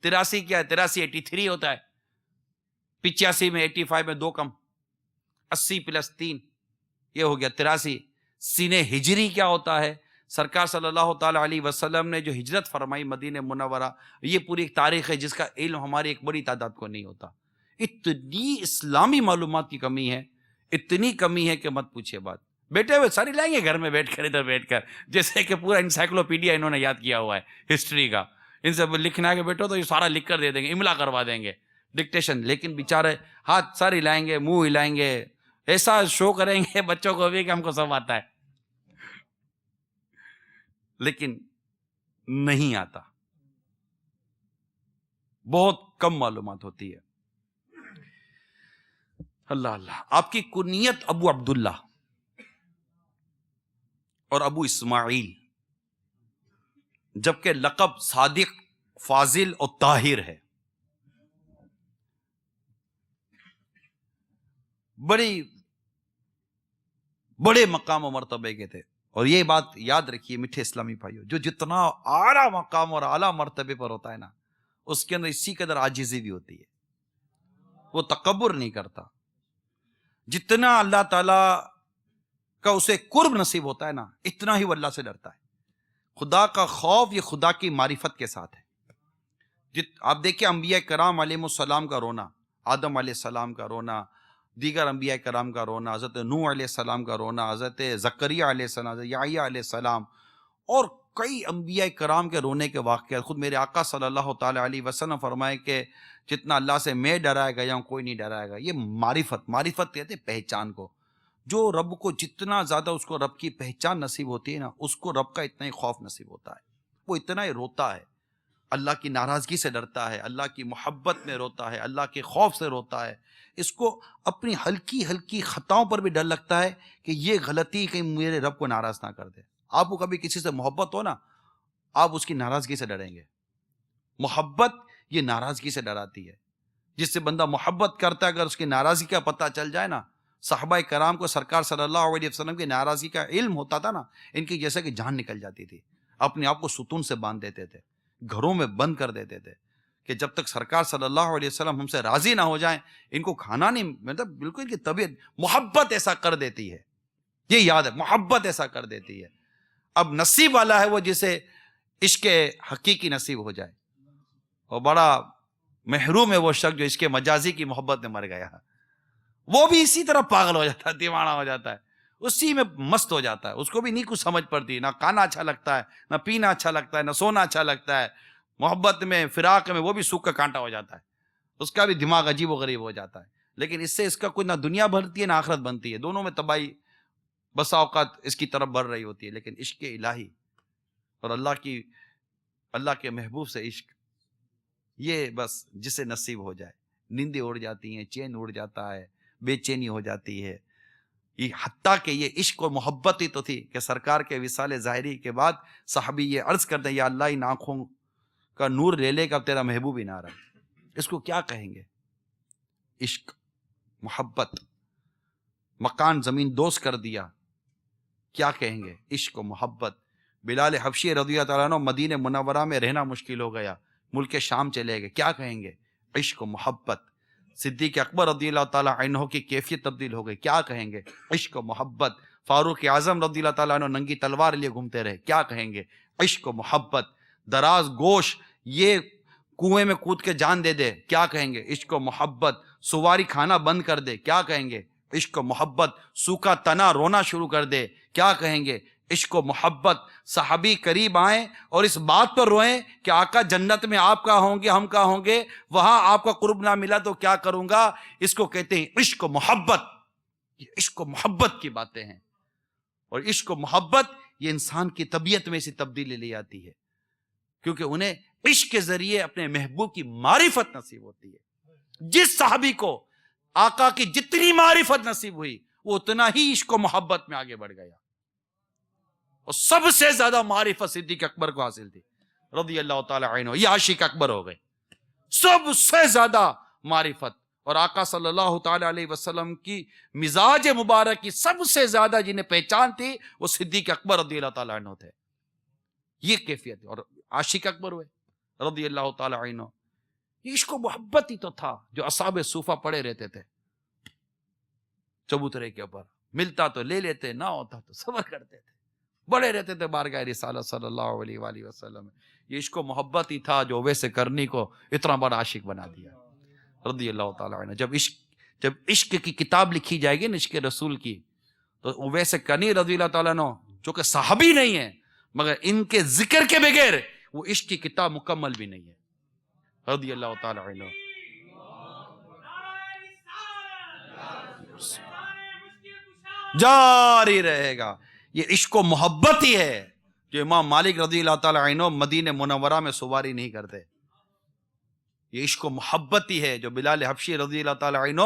83 کیا ہے, 83 83 ہوتا ہے, 85 میں 85 میں 2 کم, 80 + 3 یہ ہو گیا 83. سنہ ہجری کیا ہوتا ہے, سرکار صلی اللہ تعالی علیہ وسلم نے جو ہجرت فرمائی مدینہ منورہ, یہ پوری ایک تاریخ ہے جس کا علم ہماری ایک بڑی تعداد کو نہیں ہوتا. اتنی اسلامی معلومات کی کمی ہے, اتنی کمی ہے کہ مت پوچھے بات. بیٹھے ہوئے ساری لائیں گے گھر میں بیٹھ کر, ادھر بیٹھ کر, جیسے کہ پورا انسائکلوپیڈیا انہوں نے یاد کیا ہوا ہے ہسٹری کا. ان سے لکھنا ہے کہ بیٹھو تو یہ سارا لکھ کر دے دیں گے, املا کروا دیں گے, ڈکٹیشن. لیکن بیچارے ہاتھ ساری ہلائیں گے, منہ ہلائیں گے, ایسا شو کریں گے بچوں کو بھی کہ ہم کو سب آتا ہے, لیکن نہیں آتا. بہت کم معلومات ہوتی ہے. اللہ اللہ. آپ کی کنیت ابو عبداللہ اور ابو اسماعیل, جبکہ لقب صادق, فاضل اور طاہر ہے. بڑے مقام و مرتبے کے تھے. اور یہ بات یاد رکھیے میٹھے اسلامی بھائیوں, جو جتنا اعلیٰ مقام اور اعلیٰ مرتبے پر ہوتا ہے نا, اس کے اندر اسی قدر عاجزی بھی ہوتی ہے. وہ تکبر نہیں کرتا. جتنا اللہ تعالی کا اسے قرب نصیب ہوتا ہے نا, اتنا ہی وہ اللہ سے ڈرتا ہے. خدا کا خوف یہ خدا کی معرفت کے ساتھ ہے. آپ دیکھیں انبیاء کرام علیہ السلام کا رونا, آدم علیہ السلام کا رونا, دیگر انبیاء کرام کا رونا, حضرت نوح علیہ السلام کا رونا, حضرت زکریا علیہ السلام, حضرت یحییٰ علیہ السلام, اور کئی انبیاء کرام کے رونے کے واقعات. خود میرے آقا صلی اللہ تعالی علیہ وسلم فرمائے کہ جتنا اللہ سے میں ڈرائے گا یا کوئی نہیں ڈرائے گا. یہ معرفت کہتے ہیں پہچان کو. جو رب کو جتنا زیادہ اس کو رب کی پہچان نصیب ہوتی ہے نا, اس کو رب کا اتنا ہی خوف نصیب ہوتا ہے. وہ اتنا ہی روتا ہے, اللہ کی ناراضگی سے ڈرتا ہے، اللہ کی محبت میں روتا ہے، اللہ کے خوف سے روتا ہے. اس کو اپنی ہلکی ہلکی خطاؤں پر بھی ڈر لگتا ہے کہ یہ غلطی کہیں میرے رب کو ناراض نہ کر دے. آپ کو کبھی کسی سے محبت ہو نا، آپ اس کی ناراضگی سے ڈریں گے. محبت یہ ناراضگی سے ڈراتی ہے. جس سے بندہ محبت کرتا ہے اگر اس کی ناراضگی کا پتہ چل جائے نا، صحابہ کرام کو سرکار صلی اللہ علیہ وسلم کی ناراضگی کا علم ہوتا تھا نا، ان کی جیسے کہ جان نکل جاتی تھی. اپنے آپ کو ستون سے باندھ دیتے تھے، گھروں میں بند کر دیتے تھے کہ جب تک سرکار صلی اللہ علیہ وسلم ہم سے راضی نہ ہو جائیں ان کو کھانا نہیں. مطلب بالکل ان کی طبیعت محبت ایسا کر دیتی ہے. یہ یاد ہے، محبت ایسا کر دیتی ہے. اب نصیب والا ہے وہ جسے عشق حقیقی نصیب ہو جائے، اور بڑا محروم ہے وہ شخص جو عشق مجازی کی محبت میں مر گیا. وہ بھی اسی طرح پاگل ہو جاتا ہے، دیوانہ ہو جاتا ہے، اسی میں مست ہو جاتا ہے. اس کو بھی نہیں کچھ سمجھ پڑتی، نہ کھانا اچھا لگتا ہے، نہ پینا اچھا لگتا ہے، نہ سونا اچھا لگتا ہے. محبت میں، فراق میں وہ بھی سوکھ کا کانٹا ہو جاتا ہے. اس کا بھی دماغ عجیب و غریب ہو جاتا ہے. لیکن اس سے اس کا کوئی نہ دنیا بنتی ہے نہ آخرت بنتی ہے. دونوں میں تباہی بسا اوقات اس کی طرف بڑھ رہی ہوتی ہے. لیکن عشق الہی اور اللہ کے محبوب سے عشق، یہ بس جسے نصیب ہو جائے، نیندیں اڑ جاتی ہیں، چین اڑ جاتا ہے، بے چینی ہو جاتی ہے. یہ حتیٰ کہ یہ عشق اور محبت ہی تو تھی کہ سرکار کے وصال ظاہری کے بعد صحابی یہ عرض کرتے ہیں، یا اللہ ان آنکھوں کا نور لے لے گا تیرا محبوب ہی نہ رہا. اس کو کیا کہیں گے؟ عشق، محبت، مکان زمین دوست کر دیا، کیا کہیں گے؟ عشق و محبت. بلال حبشی رضی اللہ تعالیٰ عنہ مدینہ منورہ میں رہنا مشکل ہو گیا، ملک شام چلے گئے، کیا کہیں گے؟ عشق و محبت. صدیق اکبر رضی اللہ تعالیٰ عنہ کی کیفیت تبدیل ہو گئی، کیا کہیں گے؟ عشق و محبت. فاروق اعظم رضی اللہ تعالیٰ عنہ ننگی تلوار لیے گھومتے رہے، کیا کہیں گے؟ عشق و محبت. دراز گوش یہ کنویں میں کود کے جان دے دے، کیا کہیں گے؟ عشق و محبت. سواری کھانا بند کر دے، کیا کہیں گے؟ عشق و محبت. سوکھا تنا رونا شروع کر دے، کیا کہیں گے؟ عشق و محبت. صحابی قریب آئیں اور اس بات پر روئیں کہ آقا جنت میں آپ کا ہوں گے، ہم کا ہوں گے، وہاں آپ کا قرب نہ ملا تو کیا کروں گا. اس کو کہتے ہیں عشق و محبت. یہ عشق و محبت کی باتیں ہیں. اور عشق و محبت یہ انسان کی طبیعت میں سے تبدیلی لے آتی ہے، کیونکہ انہیں عشق کے ذریعے اپنے محبوب کی معرفت نصیب ہوتی ہے. جس صحابی کو آقا کی جتنی معرفت نصیب ہوئی وہ اتنا ہی عشق و محبت میں آگے بڑھ گیا. اور سب سے زیادہ معرفت صدیق اکبر کو حاصل تھی رضی اللہ تعالی عنہ. یہ عاشق اکبر ہو گئے، سب سے زیادہ معرفت. اور آقا صلی اللہ تعالی علیہ وسلم کی مزاج مبارک کی سب سے زیادہ جنہیں پہچان تھی وہ صدیق اکبر رضی اللہ تعالی عنہ تھے. یہ کیفیت. اور عاشق اکبر ہوئے رضی اللہ تعالی عنہ. یہ عشق و محبت ہی تو تھا جو اصحاب صوفہ پڑے رہتے تھے چبوترے کے اوپر. ملتا تو لے لیتے، نہ ہوتا تو صبر کرتے تھے، بڑے رہتے تھے بارگاہ رسالت صلی اللہ علیہ وآلہ وسلم. یہ عشق و محبت ہی تھا جو اویس کرنی کو اتنا بڑا عاشق بنا دیا رضی اللہ تعالی عنہ. جب عشق کی کتاب لکھی جائے گی نا، عشق رسول کی، تو اویس کرنی رضی اللہ تعالیٰ عنہ جو کہ صحابی نہیں ہیں مگر ان کے ذکر کے بغیر وہ عشق کی کتاب مکمل بھی نہیں ہے رضی اللہ تعالی عنہ. جاری رہے گا. یہ عشق و محبت ہی ہے جو امام مالک رضی اللہ تعالی عنہ مدینہ منورہ میں سواری نہیں کرتے. یہ عشق و محبت ہی ہے جو بلال حبشی رضی اللہ تعالی عنہ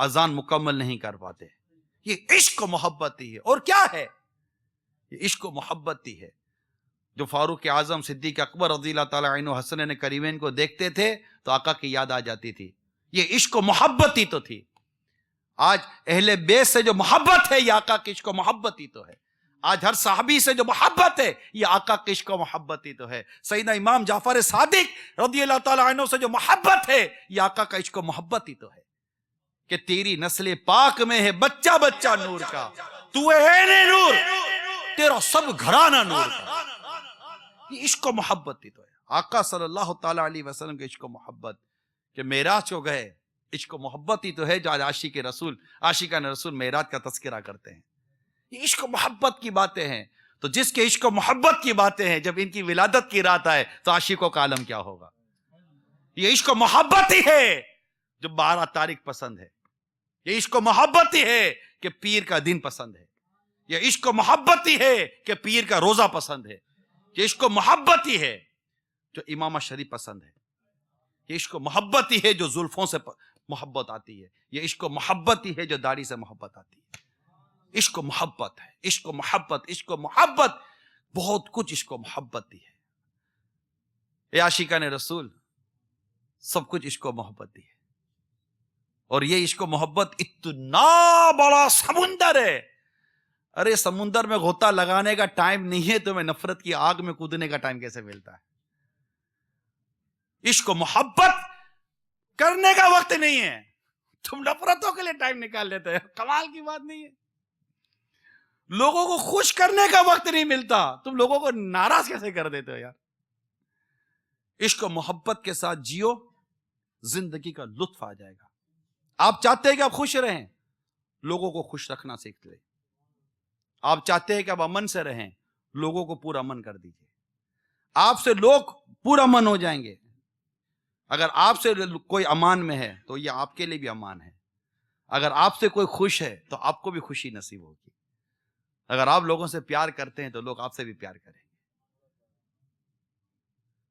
اذان مکمل نہیں کر پاتے. یہ عشق و محبت ہی ہے. اور کیا ہے؟ یہ عشق و محبت ہی ہے جو فاروق اعظم صدیق اکبر رضی اللہ تعالی عنہ حسنین کریمین کو دیکھتے تھے تو آقا کی یاد آ جاتی تھی. یہ عشق و محبت ہی تو تھی. آج اہل بیت سے جو محبت ہے یہ آقا کی عشق و محبت ہی تو ہے. آج ہر صحابی سے جو محبت ہے یہ آقا کی عشق و محبت ہی تو ہے. سیدنا امام جعفر صادق رضی اللہ تعالی عنہ سے جو محبت ہے یہ آقا کا عشق و محبت ہی تو ہے کہ تیری نسل پاک میں ہے بچہ بچہ نور کا، تو ہے نور، تیرا سب گھرانہ نور کا. یہ عشق و محبت ہی تو ہے. آقا صلی اللہ تعالی علیہ وسلم کے عشق و محبت کہ معراج کو گئے، عشق و محبت ہی تو ہے جو آج عاشقان رسول معراج کا تذکرہ کرتے ہیں. یہ عشق و محبت کی باتیں ہیں. تو جس کے عشق و محبت کی باتیں ہیں جب ان کی ولادت کی رات آئے تو عاشقوں کا عالم کیا ہوگا. یہ عشق و محبت ہی ہے جو 12 تاریخ پسند ہے. یہ عشق و محبت ہی ہے کہ پیر کا دن پسند ہے. یہ عشق و محبت ہی ہے کہ پیر کا روزہ پسند ہے. یہ عشق و محبت ہی ہے جو امامہ شریف پسند ہے. یہ عشق و محبت ہی ہے جو زلفوں سے محبت آتی ہے. یہ عشق و محبت ہی ہے جو داڑھی سے محبت آتی ہے. عشق و محبت ہے, عشق و محبت, عشق و محبت, بہت کچھ عشق و محبت ہی ہے. اے عاشقان رسول, سب کچھ عشق و محبت ہی ہے. اور یہ عشق و محبت اتنا بڑا سمندر ہے, ارے سمندر میں غوطہ لگانے کا ٹائم نہیں ہے, تمہیں نفرت کی آگ میں کودنے کا ٹائم کیسے ملتا ہے؟ عشق و محبت کرنے کا وقت نہیں ہے, تم نفرتوں کے لیے ٹائم نکال لیتے ہو. کمال کی بات نہیں ہے؟ لوگوں کو خوش کرنے کا وقت نہیں ملتا, تم لوگوں کو ناراض کیسے کر دیتے ہو یار؟ عشق و محبت کے ساتھ جیو, زندگی کا لطف آ جائے گا. آپ چاہتے ہیں کہ آپ خوش رہیں, لوگوں کو خوش رکھنا سیکھ لیں. آپ چاہتے ہیں کہ آپ امن سے رہیں, لوگوں کو پورا امن کر دیجئے. آپ سے لوگ پورا امن ہو جائیں گے. اگر آپ سے کوئی امان میں ہے تو یہ آپ کے لیے بھی امان ہے. اگر آپ سے کوئی خوش ہے تو آپ کو بھی خوشی نصیب ہوگی. اگر آپ لوگوں سے پیار کرتے ہیں تو لوگ آپ سے بھی پیار کریں گے.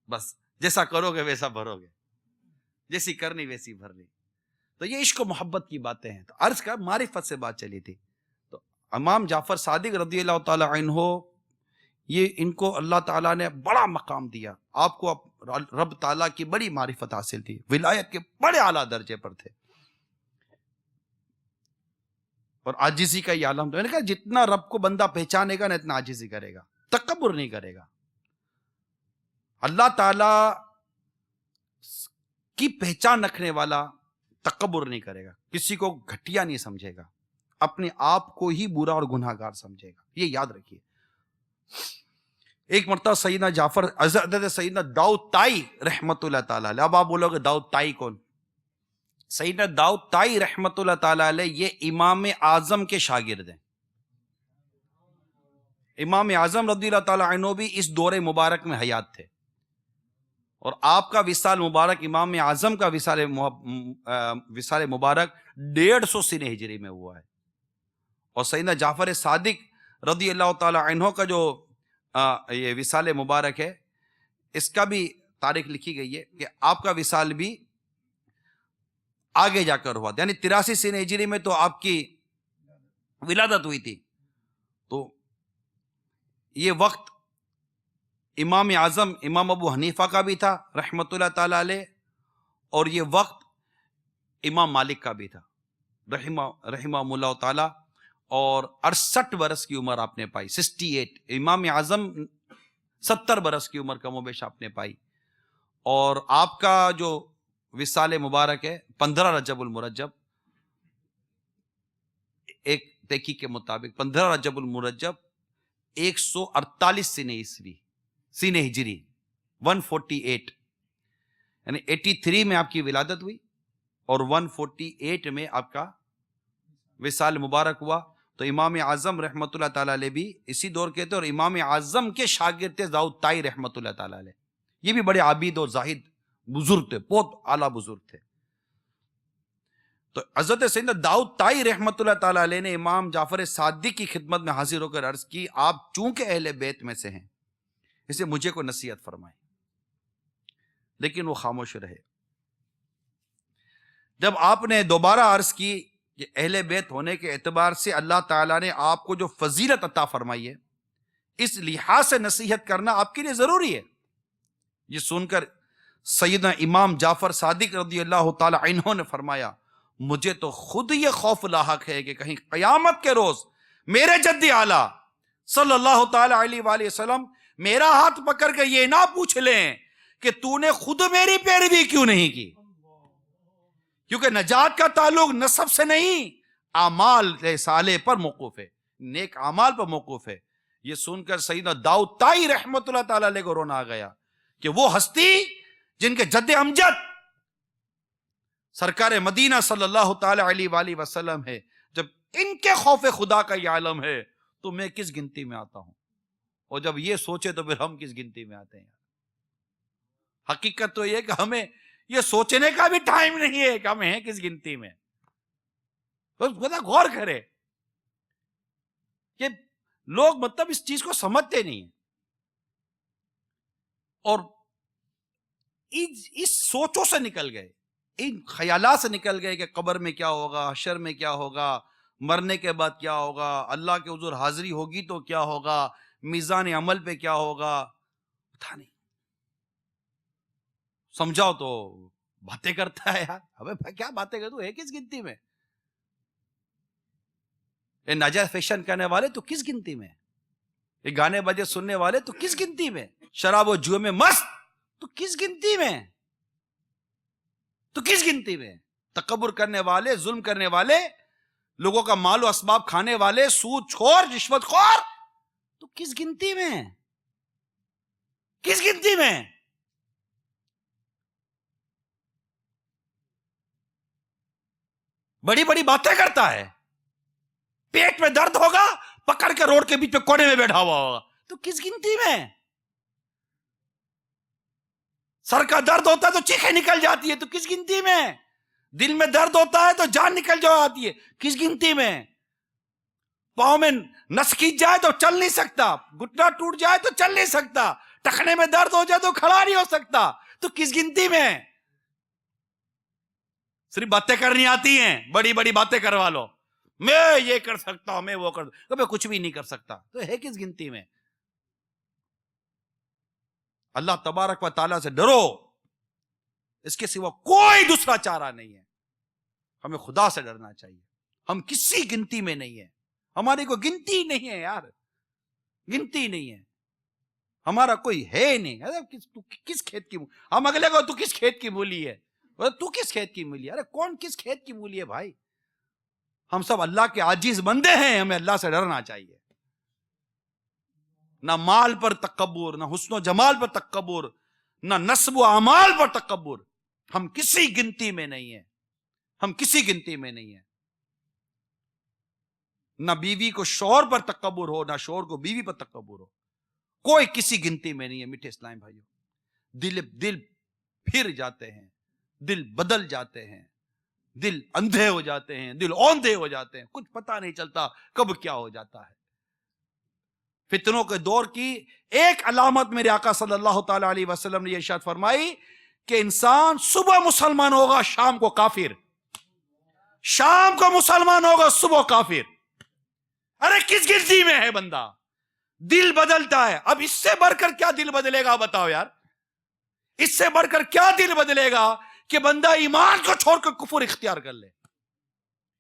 بس جیسا کرو گے ویسا بھرو گے, جیسی کرنی ویسی بھرنی. تو یہ عشق و محبت کی باتیں ہیں. تو عرض کا معرفت سے بات چلی تھی. تو امام جعفر صادق رضی اللہ تعالی عنہ, یہ ان کو اللہ تعالیٰ نے بڑا مقام دیا. آپ کو رب تعالیٰ کی بڑی معرفت حاصل تھی, ولایت کے بڑے اعلیٰ درجے پر تھے. اور عاجزی کا یہ عالم, تو میں نے کہا جتنا رب کو بندہ پہچانے گا نا اتنا عاجزی کرے گا, تکبر نہیں کرے گا. اللہ تعالیٰ کی پہچان رکھنے والا تکبر نہیں کرے گا, کسی کو گھٹیا نہیں سمجھے گا, اپنے آپ کو ہی برا اور گناہگار سمجھے گا. یہ یاد رکھیے. ایک مرتبہ سیدنا جعفر, حضرت سیدنا داؤد طائی رحمت اللہ تعالیٰ علیہ. اب آپ بولو گے داؤد طائی کون؟ سیدنا داؤد طائی رحمت اللہ تعالیٰ علیہ یہ امام اعظم کے شاگرد ہیں. امام اعظم رضی اللہ تعالیٰ عنہ بھی اس دور مبارک میں حیات تھے, اور آپ کا وصال مبارک, امام اعظم کا وصال مبارک 150 سنہ ہجری میں ہوا ہے. اور سیدنا جعفر صادق رضی اللہ تعالی عنہ کا جو یہ وصال مبارک ہے, اس کا بھی تاریخ لکھی گئی ہے کہ آپ کا وصال بھی آگے جا کر ہوا, یعنی 83 سنہ ہجری میں تو آپ کی ولادت ہوئی تھی. تو یہ وقت امام اعظم امام ابو حنیفہ کا بھی تھا رحمت اللہ تعالی علیہ, اور یہ وقت امام مالک کا بھی تھا رحمہ اللہ تعالی. اور 68 برس کی عمر آپ نے پائی, 68. امام اعظم 70 برس کی عمر کم و بیش آپ نے پائی. اور آپ کا جو وصال مبارک ہے 15 رجب المرجب, ایک تحقیق کے مطابق 15 رجب المرجب 148 سنہ ہجری 148, یعنی 83 میں آپ کی ولادت ہوئی اور 148 میں آپ کا وصال مبارک ہوا. تو امام اعظم رحمت اللہ تعالیٰ علیہ بھی اسی دور کے تھے, اور امام اعظم کے شاگرد تھے داؤد طائی رحمت اللہ تعالیٰ علیہ. یہ بھی بڑے عابد اور زاہد بزرگ تھے, بہت اعلیٰ بزرگ تھے. تو حضرت سیدنا داؤد طائی رحمت اللہ تعالیٰ علیہ نے امام جعفر صادق کی خدمت میں حاضر ہو کر عرض کی, آپ چونکہ اہل بیت میں سے ہیں اسے مجھے کو نصیحت فرمائیں. لیکن وہ خاموش رہے. جب آپ نے دوبارہ عرض کی کہ اہل بیت ہونے کے اعتبار سے اللہ تعالیٰ نے آپ کو جو فضیلت عطا فرمائی ہے, اس لحاظ سے نصیحت کرنا آپ کے لیے ضروری ہے. یہ سن کر سیدنا امام جعفر صادق رضی اللہ تعالی عنہ نے فرمایا, مجھے تو خود یہ خوف لاحق ہے کہ کہیں قیامت کے روز میرے جد اعلیٰ صلی اللہ تعالی علیہ وآلہ وسلم میرا ہاتھ پکڑ کے یہ نہ پوچھ لیں کہ تو نے خود میری پیروی کیوں نہیں کی. کیونکہ نجات کا تعلق نسب سے نہیں, اعمال صالح پر موقوف ہے, نیک اعمال پر موقوف ہے. یہ سن کر سیدنا داؤد طائی رحمت اللہ تعالی علیہ کو رونا آ گیا کہ وہ ہستی جن کے جد امجد سرکار مدینہ صلی اللہ تعالی علیہ وآلہ وسلم ہے, جب ان کے خوف خدا کا یہ عالم ہے تو میں کس گنتی میں آتا ہوں, اور جب یہ سوچے تو پھر ہم کس گنتی میں آتے ہیں. حقیقت تو یہ کہ ہمیں یہ سوچنے کا بھی ٹائم نہیں ہے کہ ہم ہیں کس گنتی میں. بس غور کرے کہ لوگ مطلب اس چیز کو سمجھتے نہیں ہیں, اور اس سوچوں سے نکل گئے، ان خیالات سے نکل گئے کہ قبر میں کیا ہوگا، حشر میں کیا ہوگا، مرنے کے بعد کیا ہوگا، اللہ کے حضور حاضری ہوگی تو کیا ہوگا، میزان عمل پہ کیا ہوگا، پتہ نہیں. سمجھاؤ تو باتیں کرتا ہے یار. ابے بھائی کیا باتیں کر، تو ہے کس گنتی میں؟ یہ ناجائز فیشن کرنے والے تو کس گنتی میں؟ یہ گانے بجے سننے والے تو کس گنتی میں؟ شراب و جوئے میں مست تو کس گنتی میں؟ تو کس گنتی میں؟ تکبر کرنے والے، ظلم کرنے والے، لوگوں کا مال و اسباب کھانے والے، سود خور، رشوت خور، تو کس گنتی میں؟ کس گنتی میں؟ بڑی بڑی باتیں کرتا ہے، پیٹ میں درد ہوگا پکڑ کے روڈ کے بیچ میں کونے میں بیٹھا ہوا ہوگا، تو کس گنتی میں؟ سر کا درد ہوتا ہے تو چیخیں نکل جاتی ہے، تو کس گنتی میں؟ دل میں درد ہوتا ہے تو جان نکل جاتی ہے، کس گنتی میں؟ پاؤں میں نس کھینچ جائے تو چل نہیں سکتا، گھٹنا ٹوٹ جائے تو چل نہیں سکتا، ٹخنے میں درد ہو جائے تو کھڑا نہیں ہو سکتا، تو کس گنتی میں؟ صرف باتیں کرنی آتی ہیں، بڑی بڑی باتیں کروا لو، میں یہ کر سکتا ہوں، میں وہ کر سکتا ہوں، کچھ بھی نہیں کر سکتا، تو ہے کس گنتی میں؟ اللہ تبارک و تعالیٰ سے ڈرو، اس کے سوا کوئی دوسرا چارہ نہیں ہے. ہمیں خدا سے ڈرنا چاہیے. ہم کسی گنتی میں نہیں ہیں، ہماری کوئی گنتی نہیں ہے یار، گنتی نہیں ہے، ہمارا کوئی ہے نہیں. تو کس کھیت کی، ہم اگلے کو تو کس کھیت کی مولی ہے، تو کس کھیت کی مولی ہے، ارے کون کس کھیت کی مولی ہے بھائی؟ ہم سب اللہ کے عاجز بندے ہیں، ہمیں اللہ سے ڈرنا چاہیے. نہ مال پر تکبر، نہ حسن و جمال پر تکبر، نہ نسب و اعمال پر تکبر. ہم کسی گنتی میں نہیں ہیں، ہم کسی گنتی میں نہیں ہیں. نہ بیوی کو شوہر پر تکبر ہو، نہ شوہر کو بیوی پر تکبر ہو، کوئی کسی گنتی میں نہیں ہے. میٹھے اسلام بھائیو، دل پھر جاتے ہیں، دل بدل جاتے ہیں، دل اندھے ہو جاتے ہیں، دل اوندھے ہو جاتے ہیں، کچھ پتہ نہیں چلتا کب کیا ہو جاتا ہے. فتنوں کے دور کی ایک علامت میرے آقا صلی اللہ تعالی علیہ وسلم نے یہ ارشاد فرمائی کہ انسان صبح مسلمان ہوگا، شام کو کافر، شام کو مسلمان ہوگا، صبح کافر. ارے کس گنتی میں ہے بندہ؟ دل بدلتا ہے. اب اس سے بڑھ کر کیا دل بدلے گا بتاؤ یار؟ اس سے بڑھ کر کیا دل بدلے گا کہ بندہ ایمان کو چھوڑ کر کفر اختیار کر لے؟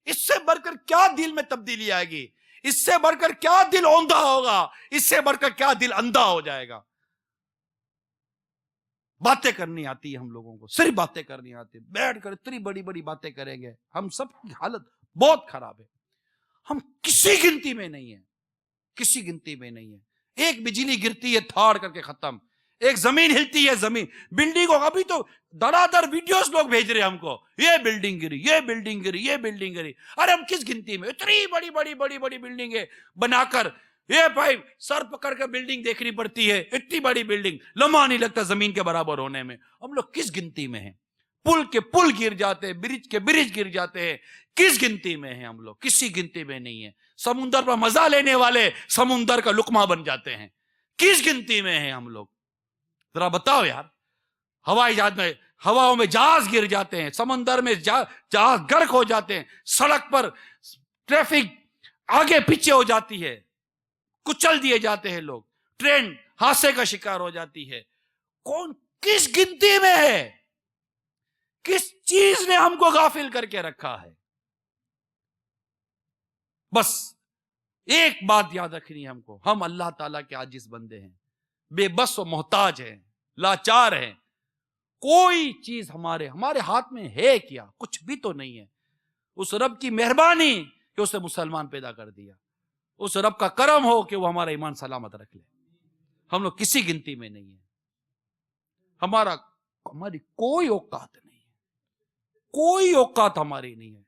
اس سے بڑھ کر کیا دل میں تبدیلی آئے گی؟ اس سے بڑھ کر کیا دل اوندھا ہوگا؟ اس سے بڑھ کر کیا دل اندھا ہو جائے گا؟ باتیں کرنی آتی ہے ہم لوگوں کو، صرف باتیں کرنی آتی ہے، بیٹھ کر اتنی بڑی بڑی باتیں کریں گے. ہم سب کی حالت بہت خراب ہے. ہم کسی گنتی میں نہیں ہیں، کسی گنتی میں نہیں ہیں. ایک بجلی گرتی ہے تھاڑ کر کے ختم، ایک زمین ہلتی ہے، زمین بلڈنگ کو، ابھی تو دڑادر ویڈیوز لوگ بھیج رہے ہیں ہم کو، یہ بلڈنگ گری، یہ بلڈنگ گری، یہ بلڈنگ گری. ارے ہم کس گنتی میں؟ اتنی بڑی بڑی بڑی بڑی بلڈنگیں بنا کر، یہ بھائی سر پکڑ کر بلڈنگ دیکھنی پڑتی ہے، اتنی بڑی بلڈنگ لمحہ نہیں لگتا زمین کے برابر ہونے میں. ہم لوگ کس گنتی میں ہیں؟ پل کے پل گر جاتے ہیں، برج کے برج گر جاتے ہیں. کس گنتی میں ہیں ہم لوگ؟ کسی گنتی میں نہیں ہے. سمندر پر مزہ لینے والے سمندر کا لقمہ بن جاتے ہیں. کس گنتی میں ہیں ہم لوگ؟ ذرا بتاؤ یار. ہوائی جہاز میں، ہواؤں میں جہاز گر جاتے ہیں، سمندر میں جہاز غرق ہو جاتے ہیں، سڑک پر ٹریفک آگے پیچھے ہو جاتی ہے، کچل دیے جاتے ہیں لوگ، ٹرین حادثے کا شکار ہو جاتی ہے. کون کس گنتی میں ہے؟ کس چیز نے ہم کو غافل کر کے رکھا ہے؟ بس ایک بات یاد رکھنی ہے ہم کو، ہم اللہ تعالیٰ کے عاجز بندے ہیں، بے بس و محتاج ہیں، لاچار ہیں. کوئی چیز ہمارے ہاتھ میں ہے کیا؟ کچھ بھی تو نہیں ہے. اس رب کی مہربانی کہ اسے مسلمان پیدا کر دیا، اس رب کا کرم ہو کہ وہ ہمارا ایمان سلامت رکھ لے. ہم لوگ کسی گنتی میں نہیں ہیں. ہماری کوئی اوقات نہیں ہے، کوئی اوقات ہماری نہیں ہے.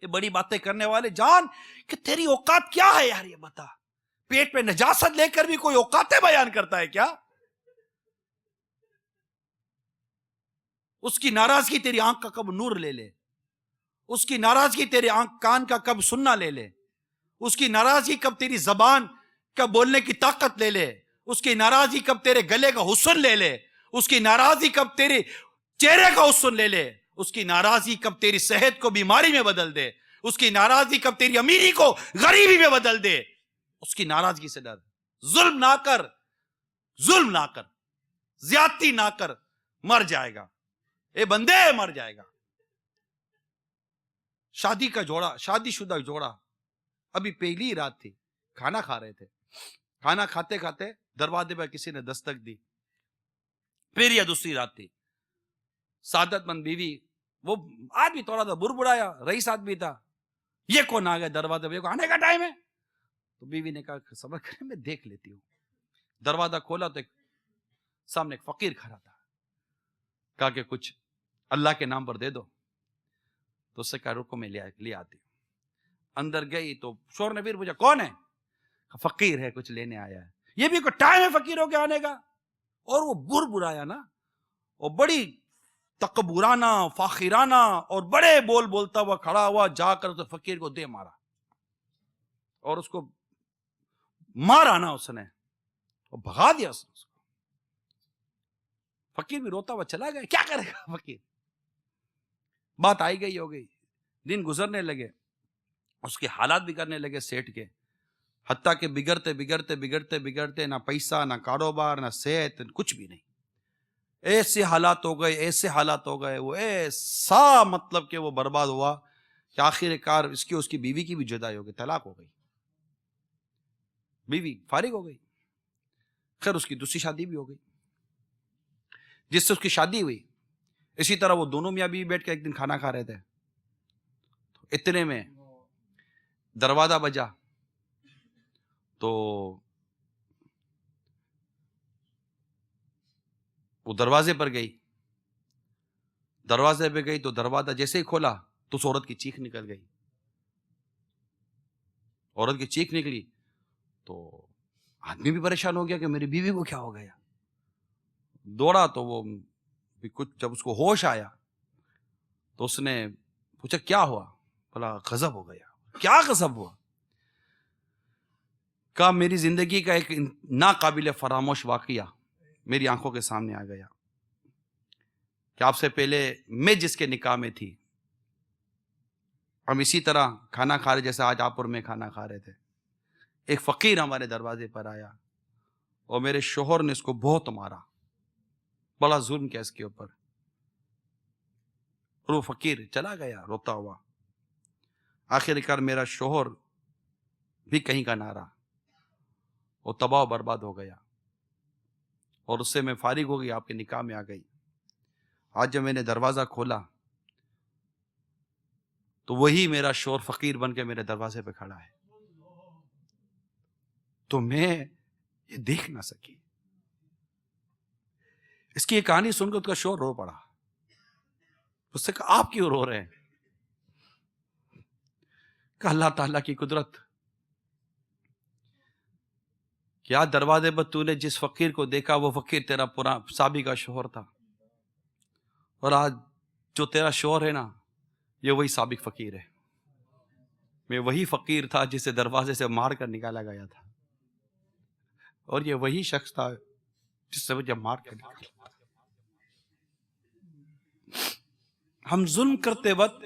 یہ بڑی باتیں کرنے والے جان کہ تیری اوقات کیا ہے یار؟ یہ بتا، پیٹ پہ نجاست لے کر بھی کوئی اوقاتیں بیان کرتا ہے کیا؟ اس کی ناراضگی تیری آنکھ کا کب نور لے لے، اس کی ناراضگی تیرے کان کا کب سننا لے لے، اس کی ناراضگی کب تیری زبان کا بولنے کی طاقت لے لے، اس کی ناراضگی کب تیرے گلے کا حسن لے لے، اس کی ناراضی کب تیرے چہرے کا حسن لے لے، اس کی ناراضی کب تیری صحت کو بیماری میں بدل دے، اس کی ناراضی کب تیری امیری کو غریبی میں بدل دے، اس کی ناراضگی سے ڈر۔ ظلم نہ کر، ظلم نہ کر، زیادتی نہ کر، مر جائے گا، اے بندے مر جائے گا۔ شادی کا جوڑا، شادی شدہ جوڑا، ابھی پہلی رات تھی، کھانا کھا رہے تھے، کھانا کھاتے کھاتے دروازے پر کسی نے دستک دی، پھر یا دوسری رات تھی، سعادت مند بیوی، وہ آدمی تھوڑا سا بربڑایا، رئیس آدمی تھا، یہ کون آ گیا دروازے پہ، آنے کا ٹائم ہے، تو بیوی نے کہا صبر کریں میں دیکھ لیتی ہوں۔ دروازہ کھولا تو سامنے ایک فقیر کھڑا تھا، کہا کہ کچھ اللہ کے نام پر دے دو، تو اس سے کہا رکو میں لے آتی ہوں۔ اندر گئی تو شور نے پھر پوچھا کون ہے، فقیر ہے کچھ لینے آیا ہے، یہ بھی کوئی ٹائم ہے فقیروں کے آنے کا، اور وہ بربرایا نا، وہ بڑی تکبرانہ فاخرانہ اور بڑے بول بولتا ہوا کھڑا ہوا، جا کر تو فقیر کو دے مارا، اور اس کو مارا نا اس نے، اور بھگا دیا اس کو۔ فقیر بھی روتا ہوا چلا گیا، کیا کرے گا فقیر۔ بات آئی گئی ہو گئی، دن گزرنے لگے، اس کے حالات بگڑنے لگے سیٹ کے، حتیٰ کہ بگڑتے بگڑتے بگڑتے بگڑتے نہ پیسہ نہ کاروبار نہ صحت کچھ بھی نہیں، ایسے حالات ہو گئے، ایسے حالات ہو گئے، وہ ایسا مطلب کہ وہ برباد ہوا کہ آخر کار اس کی بیوی کی بھی جدائی ہو گئی، طلاق ہو گئی، بیوی فارغ ہو گئی۔ خیر اس کی دوسری شادی بھی ہو گئی، جس سے اس کی شادی ہوئی، اسی طرح وہ دونوں میاں بیوی بیٹھ کے ایک دن کھانا کھا رہے تھے، اتنے میں دروازہ بجا، تو وہ دروازے پر گئی، دروازے پہ گئی تو دروازہ جیسے ہی کھولا تو اس عورت کی چیخ نکل گئی، عورت کی چیخ نکلی تو آدمی بھی پریشان ہو گیا کہ میری بیوی کو کیا ہو گیا، دوڑا تو وہ کچھ، جب اس کو ہوش آیا تو اس نے پوچھا کیا ہوا، بولا غضب ہو گیا۔ کیا غضب ہوا؟ کہا میری زندگی کا ایک ناقابل فراموش واقعہ میری آنکھوں کے سامنے آ گیا کہ آپ سے پہلے میں جس کے نکاح میں تھی، ہم اسی طرح کھانا کھا رہے جیسے آج آپ اور میں کھانا کھا رہے تھے، ایک فقیر ہمارے دروازے پر آیا اور میرے شوہر نے اس کو بہت مارا، بڑا ظلم کیا اس کے اوپر، اور وہ فقیر چلا گیا روتا ہوا۔ آخر کار میرا شوہر بھی کہیں کا نہ رہا، وہ تباہ و برباد ہو گیا، اور اس سے میں فارغ ہو گئی، آپ کے نکاح میں آ گئی۔ آج جب میں نے دروازہ کھولا تو وہی میرا شوہر فقیر بن کے میرے دروازے پہ کھڑا ہے، تو میں یہ دیکھ نہ سکی۔ اس کی یہ کہانی سن کر اس کا شوہر رو پڑا، اس سے کہا آپ کیوں رو رہے ہیں؟ کہ اللہ تعالیٰ کی قدرت، کیا دروازے پر تو نے جس فقیر کو دیکھا وہ فقیر تیرا سابقہ شوہر تھا، اور آج جو تیرا شوہر ہے نا یہ وہی سابق فقیر ہے، میں وہی فقیر تھا جسے دروازے سے مار کر نکالا گیا تھا، اور یہ وہی شخص تھا جس سے مجھے مار کر نکالا۔ ہم ظلم کرتے وقت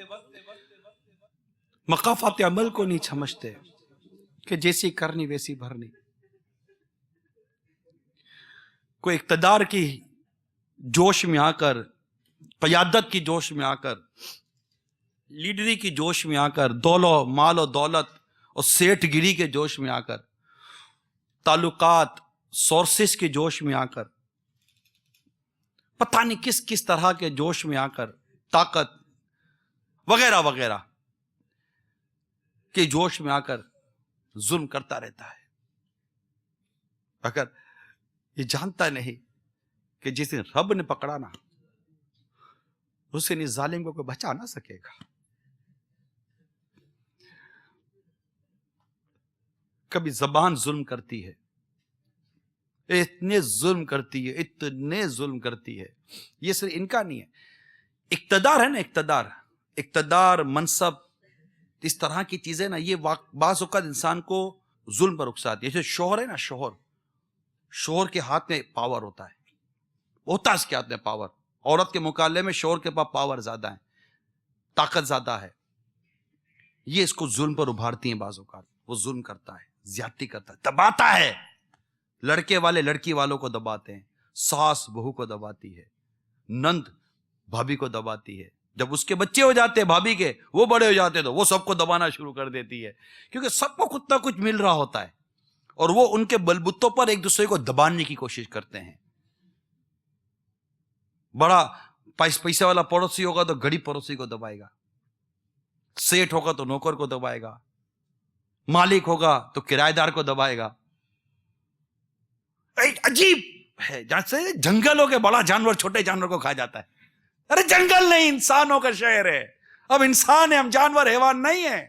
مقافات عمل کو نہیں سمجھتے کہ جیسی کرنی ویسی بھرنی۔ کوئی اقتدار کی جوش میں آ کر، قیادت کی جوش میں آ کر، لیڈری کی جوش میں آ کر، مال و دولت اور سیٹھ گیری کے جوش میں آ کر، تعلقات سورسز کے جوش میں آ کر، پتہ نہیں کس کس طرح کے جوش میں آ کر، طاقت وغیرہ وغیرہ کے جوش میں آ کر ظلم کرتا رہتا ہے، اگر یہ جانتا نہیں کہ جس دن رب نے پکڑا نا اس دن اس ظالم کو کوئی بچا نہ سکے گا۔ کبھی زبان ظلم کرتی ہے، اتنے ظلم کرتی ہے، اتنے ظلم کرتی ہے، یہ صرف ان کا نہیں ہے، اقتدار ہے نا، اقتدار منصب، اس طرح کی چیزیں نا، یہ بعض اوقات انسان کو ظلم پر اکساتی ہے۔ جیسے شوہر ہے نا، شوہر کے ہاتھ میں پاور ہوتا ہے، ہوتا ہے اس کے ہاتھ میں پاور. عورت کے مقابلے میں شوہر کے پاس پاور زیادہ ہے, طاقت زیادہ ہے. یہ اس کو ظلم پر ابھارتی ہیں بعض اوقات. وہ ظلم کرتا ہے, زیادتی کرتا ہے, دباتا ہے. لڑکے والے لڑکی والوں کو دباتے ہیں, ساس بہو کو دباتی ہے, نند بھابھی کو دباتی ہے. جب اس کے بچے ہو جاتے ہیں بھابھی کے, وہ بڑے ہو جاتے ہیں تو وہ سب کو دبانا شروع کر دیتی ہے, کیونکہ سب کو کچھ نہ کچھ مل رہا ہوتا ہے اور وہ ان کے بلبوتوں پر ایک دوسرے کو دبانے کی کوشش کرتے ہیں. بڑا پیسے والا پڑوسی ہوگا تو غریب پڑوسی کو دبائے گا, سیٹ ہوگا تو نوکر کو دبائے گا, مالک ہوگا تو کرایہ دار کو دبائے گا. عجیب ہے, جیسے جنگل ہو کے بڑا جانور چھوٹے جانور کو کھا جاتا ہے. ارے جنگل نہیں, انسانوں کا شہر ہے. اب انسان ہے, ہم جانور حیوان نہیں ہے.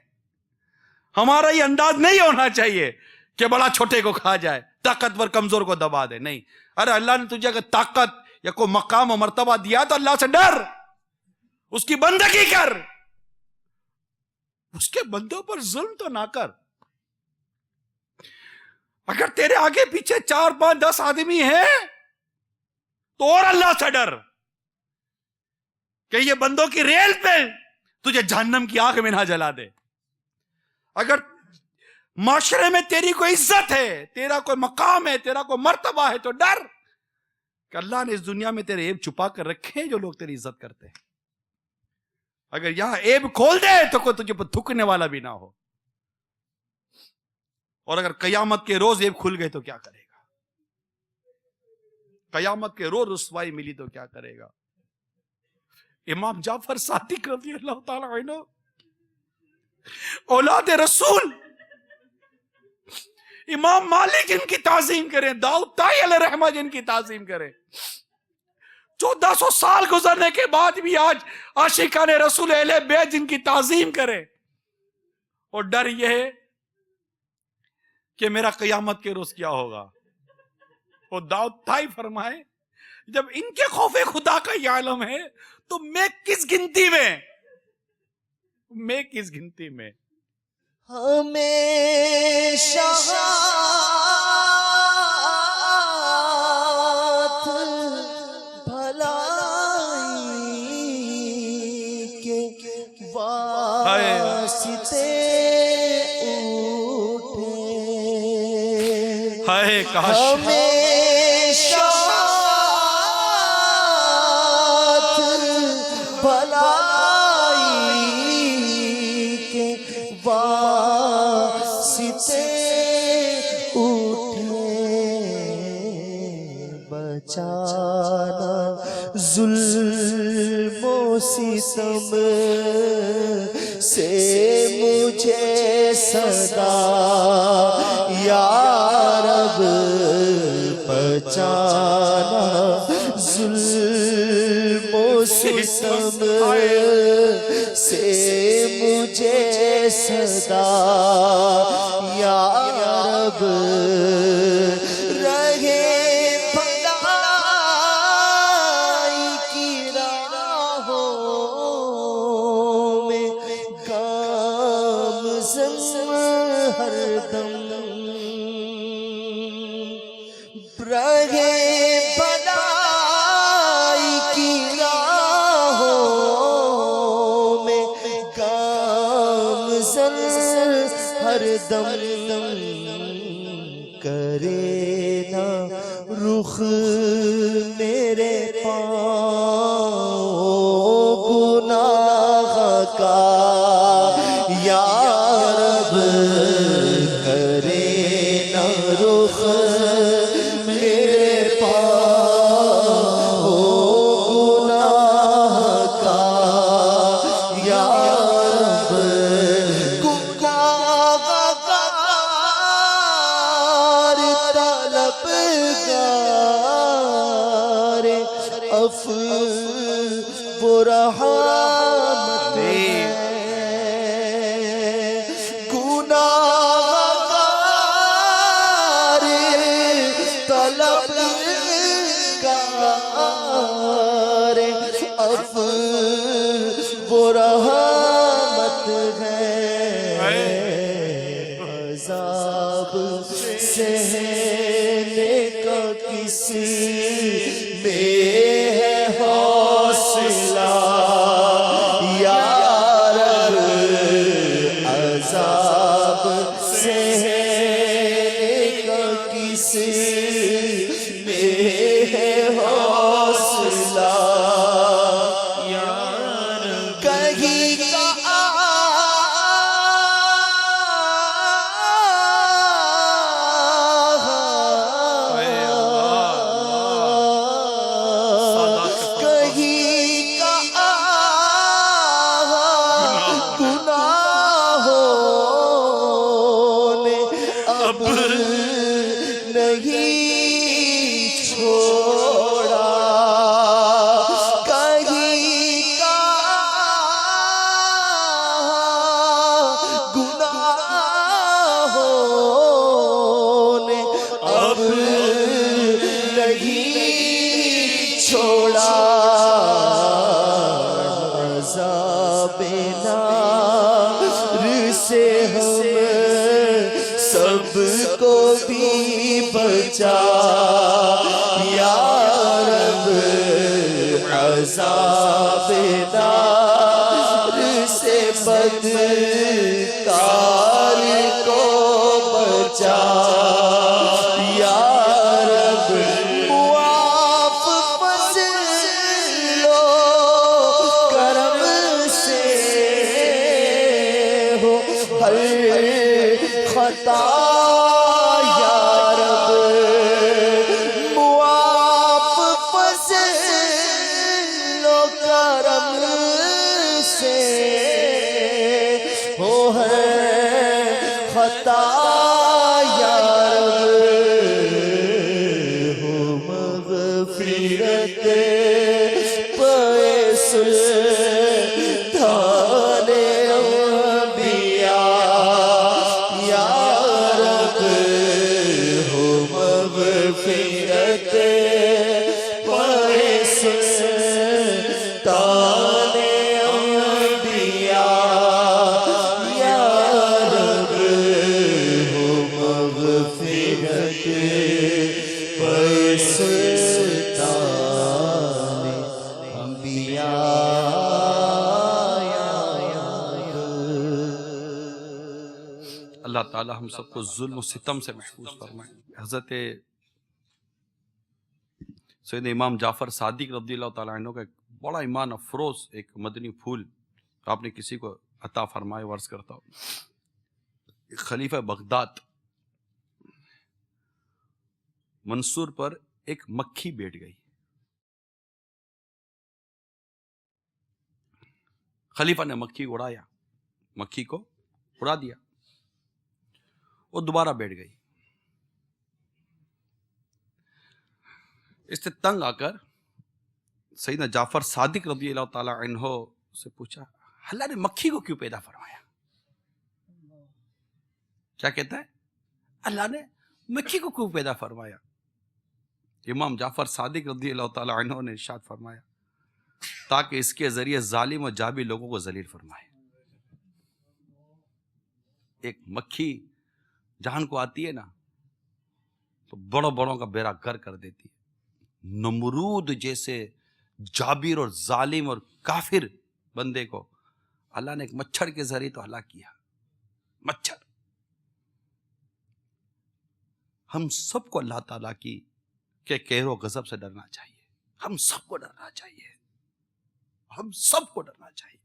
ہمارا یہ انداز نہیں ہونا چاہیے کہ بڑا چھوٹے کو کھا جائے, طاقتور کمزور کو دبا دے. نہیں, ارے اللہ نے تجھے اگر طاقت یا کوئی مقام و مرتبہ دیا تو اللہ سے ڈر, اس کی بندگی کر, اس کے بندوں پر ظلم تو نہ کر. اگر تیرے آگے پیچھے 4 5 10 آدمی ہیں تو اور اللہ سے ڈر کہ یہ بندوں کی ریل پہ تجھے جہنم کی آگ میں نہ جلا دے. اگر معاشرے میں تیری کوئی عزت ہے, تیرا کوئی مقام ہے, تیرا کوئی مرتبہ ہے تو ڈر کہ اللہ نے اس دنیا میں تیرے عیب چھپا کر رکھے ہیں جو لوگ تیری عزت کرتے ہیں. اگر یہاں عیب کھول دے تو کوئی تجھے پر تھکنے والا بھی نہ ہو. اور اگر قیامت کے روز عیب کھل گئے تو کیا کرے گا؟ قیامت کے روز رسوائی ملی تو کیا کرے گا؟ امام جعفر صادق رضی اللہ تعالی عنہ اولاد رسول, امام مالک جن کی تعظیم کریں, داؤد طائی علیہ رحمہ جن کی تعظیم کریں, 1400 سال گزرنے کے بعد بھی آج عاشقان رسول اہل بیت جن کی تعظیم کریں. اور ڈر یہ ہے کہ میرا قیامت کے روز کیا ہوگا. اور داؤد طائی فرمائے جب ان کے خوف خدا کا یہ عالم ہے تو میں کس گنتی میں ہمیشہ ہاتھ بھلائی کے واسطے اٹھے, ہائے کاش ہمیشہ ہاتھ بھلائی کے واسطے اٹھے, بچانا ظلم و ستم سے مجھے صدا یا رب, بچانا ظلم و ستم سے مجھے صدا یا رب, رہے بھلائی کی راہوں میں گامزن ہر دم, رہے بھلائی کی راہوں میں گامزن ہر دم, کرے نہ رخ میرے پاؤں گناہ کا یا رب, کرے نہ رخ میرے پاؤں گناہ کا یا رب, گناہگار طلبگار عفو و رحمت ہے, گناہگار طلبگار عفو و رحمت ہے, عذاب سہنے کا کسی میں کس میں ہے حوصلہ کہیں کا سب کو بھی بچا یا رب عذاب نار سے بدکار کو بچا یا رب معاف فضل و کرم سے ہو ہر خطا یا رب معاف فضل و کرم سے ہو ہر خطا یا رب ہو مغفرت سلطان مغفرت سلطان انبیاء یا رب ہو مغفرت سلطان انبیاء یا رب۔ اللہ تعالی ہم سب کو ظلم و ستم سے محفوظ فرمائے۔ حضرت سید امام جعفر صادق رضی اللہ تعالیٰ عنہ کا ایک بڑا ایمان افروز ایک مدنی پھول آپ نے کسی کو عطا فرمائے، ورث کرتا ہو۔ ایک خلیفہ بغداد منصور پر ایک مکھی بیٹھ گئی، خلیفہ نے مکھی اڑایا، مکھی کو اڑا دیا، وہ دوبارہ بیٹھ گئی۔ اس سے تنگ آ کر سیدنا جعفر صادق رضی اللہ تعالی عنہ سے پوچھا، اللہ نے مکھی کو کیوں پیدا فرمایا؟ کیا کہتا ہے؟ اللہ نے مکھی کو کیوں پیدا فرمایا؟ امام جعفر صادق رضی اللہ تعالی عنہ نے ارشاد فرمایا، تاکہ اس کے ذریعے ظالم و جابر لوگوں کو ذلیل فرمائے۔ ایک مکھی جان کو آتی ہے نا تو بڑوں بڑوں کا بیڑا گر کر دیتی ہے۔ نمرود جیسے جابر اور ظالم اور کافر بندے کو اللہ نے ایک مچھر کے ذریعے تو ہلاک کیا۔ مچھر، ہم سب کو اللہ تعالیٰ کی کے قہر و غضب سے ڈرنا چاہیے، ہم سب کو ڈرنا چاہیے، ہم سب کو ڈرنا چاہیے۔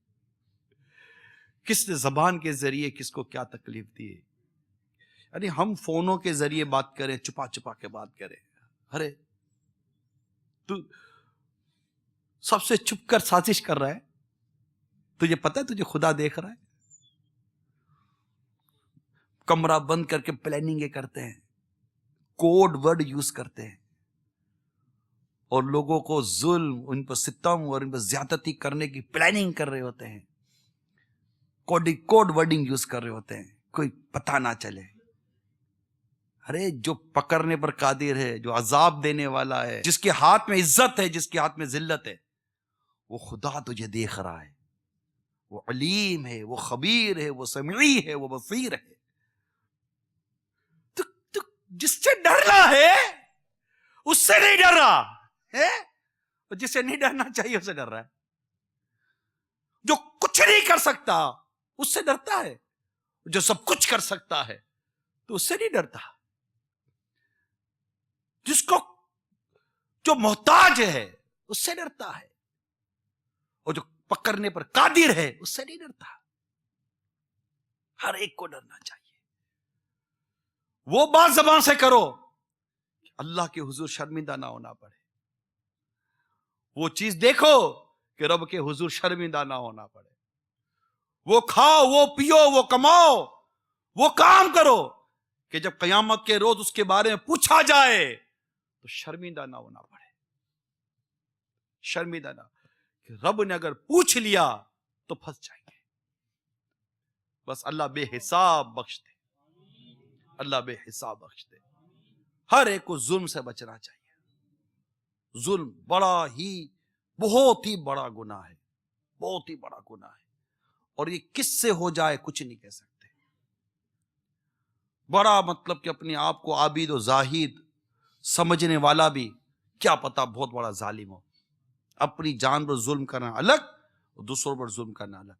کس نے زبان کے ذریعے کس کو کیا تکلیف دی ہے، یعنی ہم فونوں کے ذریعے بات کریں، چھپا چھپا کے بات کریں، ارے تو سب سے چھپ کر سازش کر رہا ہے، تجھے پتہ ہے تجھے خدا دیکھ رہا ہے؟ کمرہ بند کر کے پلاننگیں کرتے ہیں، کوڈ ورڈ یوز کرتے ہیں، اور لوگوں کو ظلم، ان پر ستم اور ان پر زیادتی کرنے کی پلاننگ کر رہے ہوتے ہیں، کوڈ ورڈنگ یوز کر رہے ہوتے ہیں، کوئی پتہ نہ چلے۔ ارے جو پکڑنے پر قادر ہے، جو عذاب دینے والا ہے، جس کے ہاتھ میں عزت ہے، جس کے ہاتھ میں ذلت ہے، وہ خدا تجھے دیکھ رہا ہے، وہ علیم ہے، وہ خبیر ہے، وہ سمیع ہے، وہ بصیر ہے۔ تو جس سے ڈرنا ہے اس سے نہیں ڈر رہا ہے، اور جس سے نہیں ڈرنا چاہیے اس سے ڈر رہا ہے۔ جو کچھ نہیں کر سکتا اس سے ڈرتا ہے، جو سب کچھ کر سکتا ہے تو اس سے نہیں ڈرتا۔ جو محتاج ہے اس سے ڈرتا ہے، اور جو پکڑنے پر قادر ہے اس سے نہیں ڈرتا. ہر ایک کو ڈرنا چاہیے. وہ بات زبان سے کرو کہ اللہ کے حضور شرمندہ نہ ہونا پڑے. وہ چیز دیکھو کہ رب کے حضور شرمندہ نہ ہونا پڑے. وہ کھاؤ، وہ پیو، وہ کماؤ، وہ کام کرو کہ جب قیامت کے روز اس کے بارے میں پوچھا جائے تو شرمندہ نہ ہونا پڑے. شرمندہ نہ کہ رب نے اگر پوچھ لیا تو پھنس جائیں گے. بس اللہ بے حساب بخش دے، اللہ بے حساب بخش دے. ہر ایک کو ظلم سے بچنا چاہیے. ظلم بہت ہی بڑا گناہ ہے، بہت ہی بڑا گناہ ہے. اور یہ کس سے ہو جائے کچھ نہیں کہہ سکتے. بڑا مطلب کہ اپنے آپ کو عابد و زاہد سمجھنے والا بھی کیا پتا بہت بڑا ظالم ہو. اپنی جان پر ظلم کرنا الگ اور دوسروں پر ظلم کرنا الگ.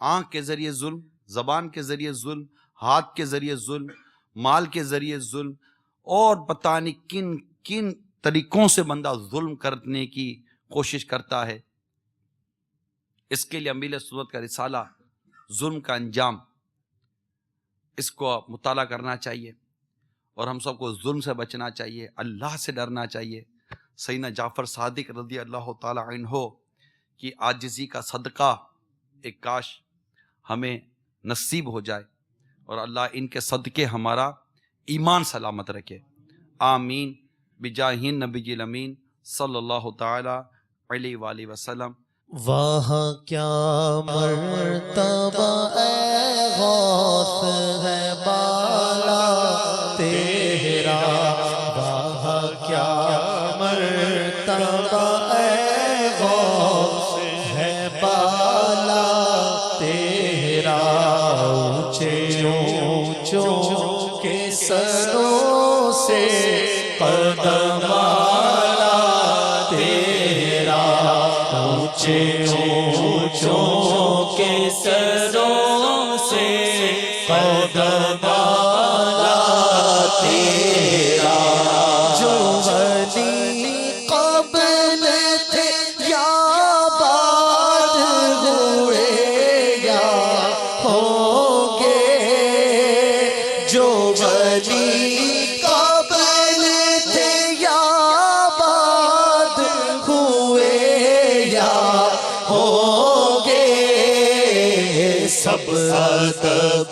آنکھ کے ذریعے ظلم، زبان کے ذریعے ظلم، ہاتھ کے ذریعے ظلم، مال کے ذریعے ظلم، اور پتہ نہیں کن کن طریقوں سے بندہ ظلم کرنے کی کوشش کرتا ہے. اس کے لیے امیل سنت کا رسالہ ظلم کا انجام، اس کو مطالعہ کرنا چاہیے. اور ہم سب کو ظلم سے بچنا چاہیے، اللہ سے ڈرنا چاہیے. سیدنا جعفر صادق رضی اللہ تعالی عنہ کی عاجزی کا صدقہ ایک کاش ہمیں نصیب ہو جائے، اور اللہ ان کے صدقے ہمارا ایمان سلامت رکھے. آمین بجاہ نبی الامین صلی اللہ تعالی علیہ وآلہ وسلم. وہاں کیا مرتبہ اے غوث ہے بالا تیرا، وہاں کیا مرتبہ اے غوث ہے بالا تیرا. اونچے اونچوں کے سروں سے قدم آلا تیرا، اونچے اونچوں کے سروں سے قدم آلا تیرا. جو ولی قبل تھے یا بعد ہوئے یا ہوں گے، جو ولی قبل تھے یا بعد ہوئے یا ہوں گے، سب ادب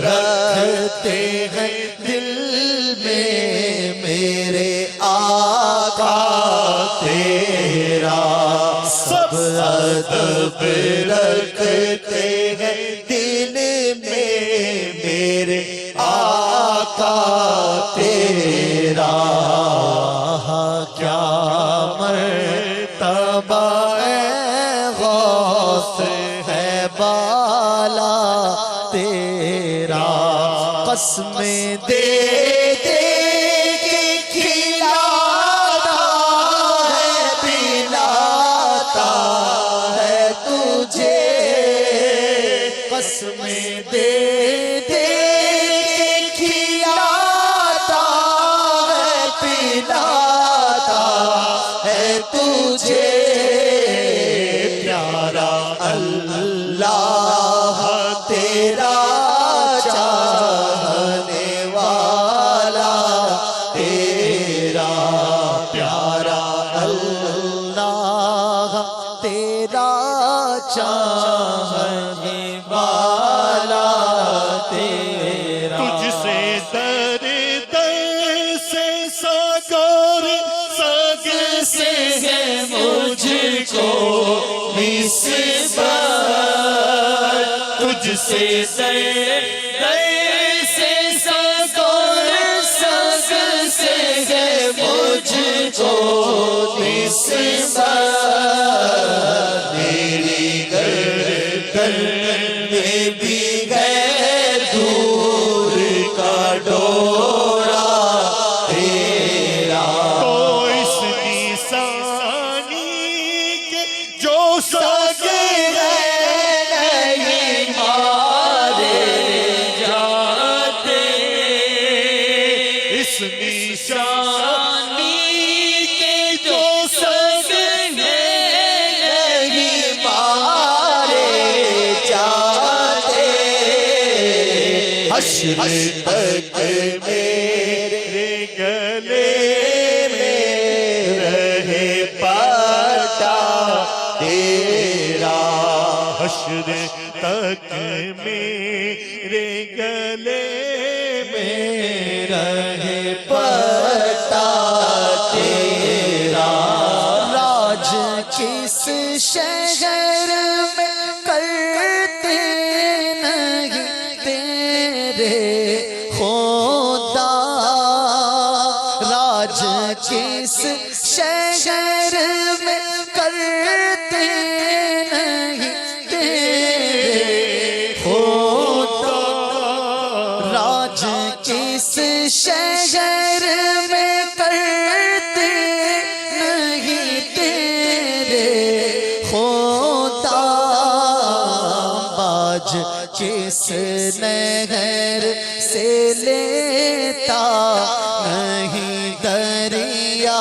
رکھتے ہیں دل میں میرے آقا تیرا. سب ادب رکھتے ہیں دل میں میرے آقا تیرا. کیا مرتبہ اے غوث ہے بالا تیرا. قسمیں دے دے کے کھلاتا ہے پلاتا ہے تجھے، قسمیں دے دے کے کھلاتا ہے پلاتا ہے تجھے. پیارا اللہ تیرا چاہنے والا تیرا، پیارا اللہ تیرا چاہنے والا تیرا. تجھ سے در در سے ساگر سگ سے ہے مجھ کو نسبت، تجھ سے در سے ساگر سگ سے ہے مجھ کو نسبت. میری گردن میں بھی ہے دور کا ڈورا تیرا. تو اس نسانی کے جو سگے نہیں مارے جاتے، اس نشان نشانی کے حشر تک میرے گلے میں رہے پٹا تیرا حشر تک میرے گلے میں رہے پٹا تیرا راج کس شہر میں کرتے نہیں تیرے خدا راج کس شہر میں کرتے نہیں تیرے خدا راج کس شہر میں کرتے نہیں تیرے خدا باج کس نہر سے لیتا نہیں دریا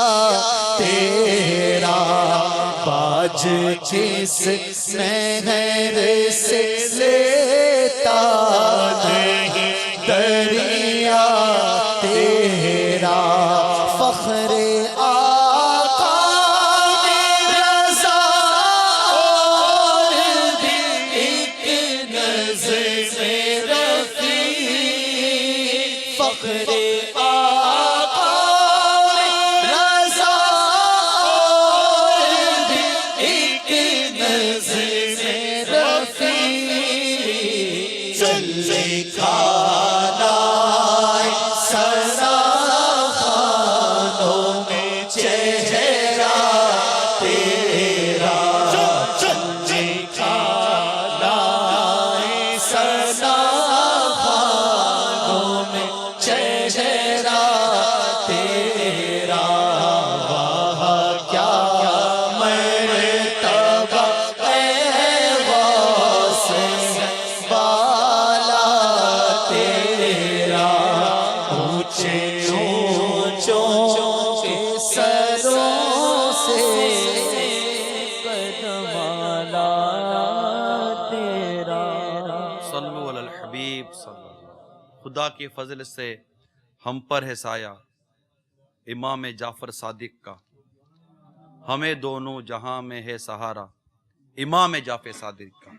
تیرا باج کس نہر سے لیتا نہیں دریا تیرا فخر آقا رضا اور بھی ایک نظر رفیع فخر آقا رضا اور بھی ایک نظر رفیع چلے کھانا سزا خانوں میں چہرہ تیرا چلے کھانا سزا خانوں میں چہرہ تیرا وہاں کیا مرتبہ اے غوث بالا تیرا اونچے اونچوں کے سروں سے قدم والا تیرا صلو علی الحبیب صلی اللہ علیہ وسلم۔ خدا کے فضل سے ہم پر ہے سایہ امام جعفر صادق کا، ہمیں دونوں جہاں میں ہے سہارا امام جعفر صادق کا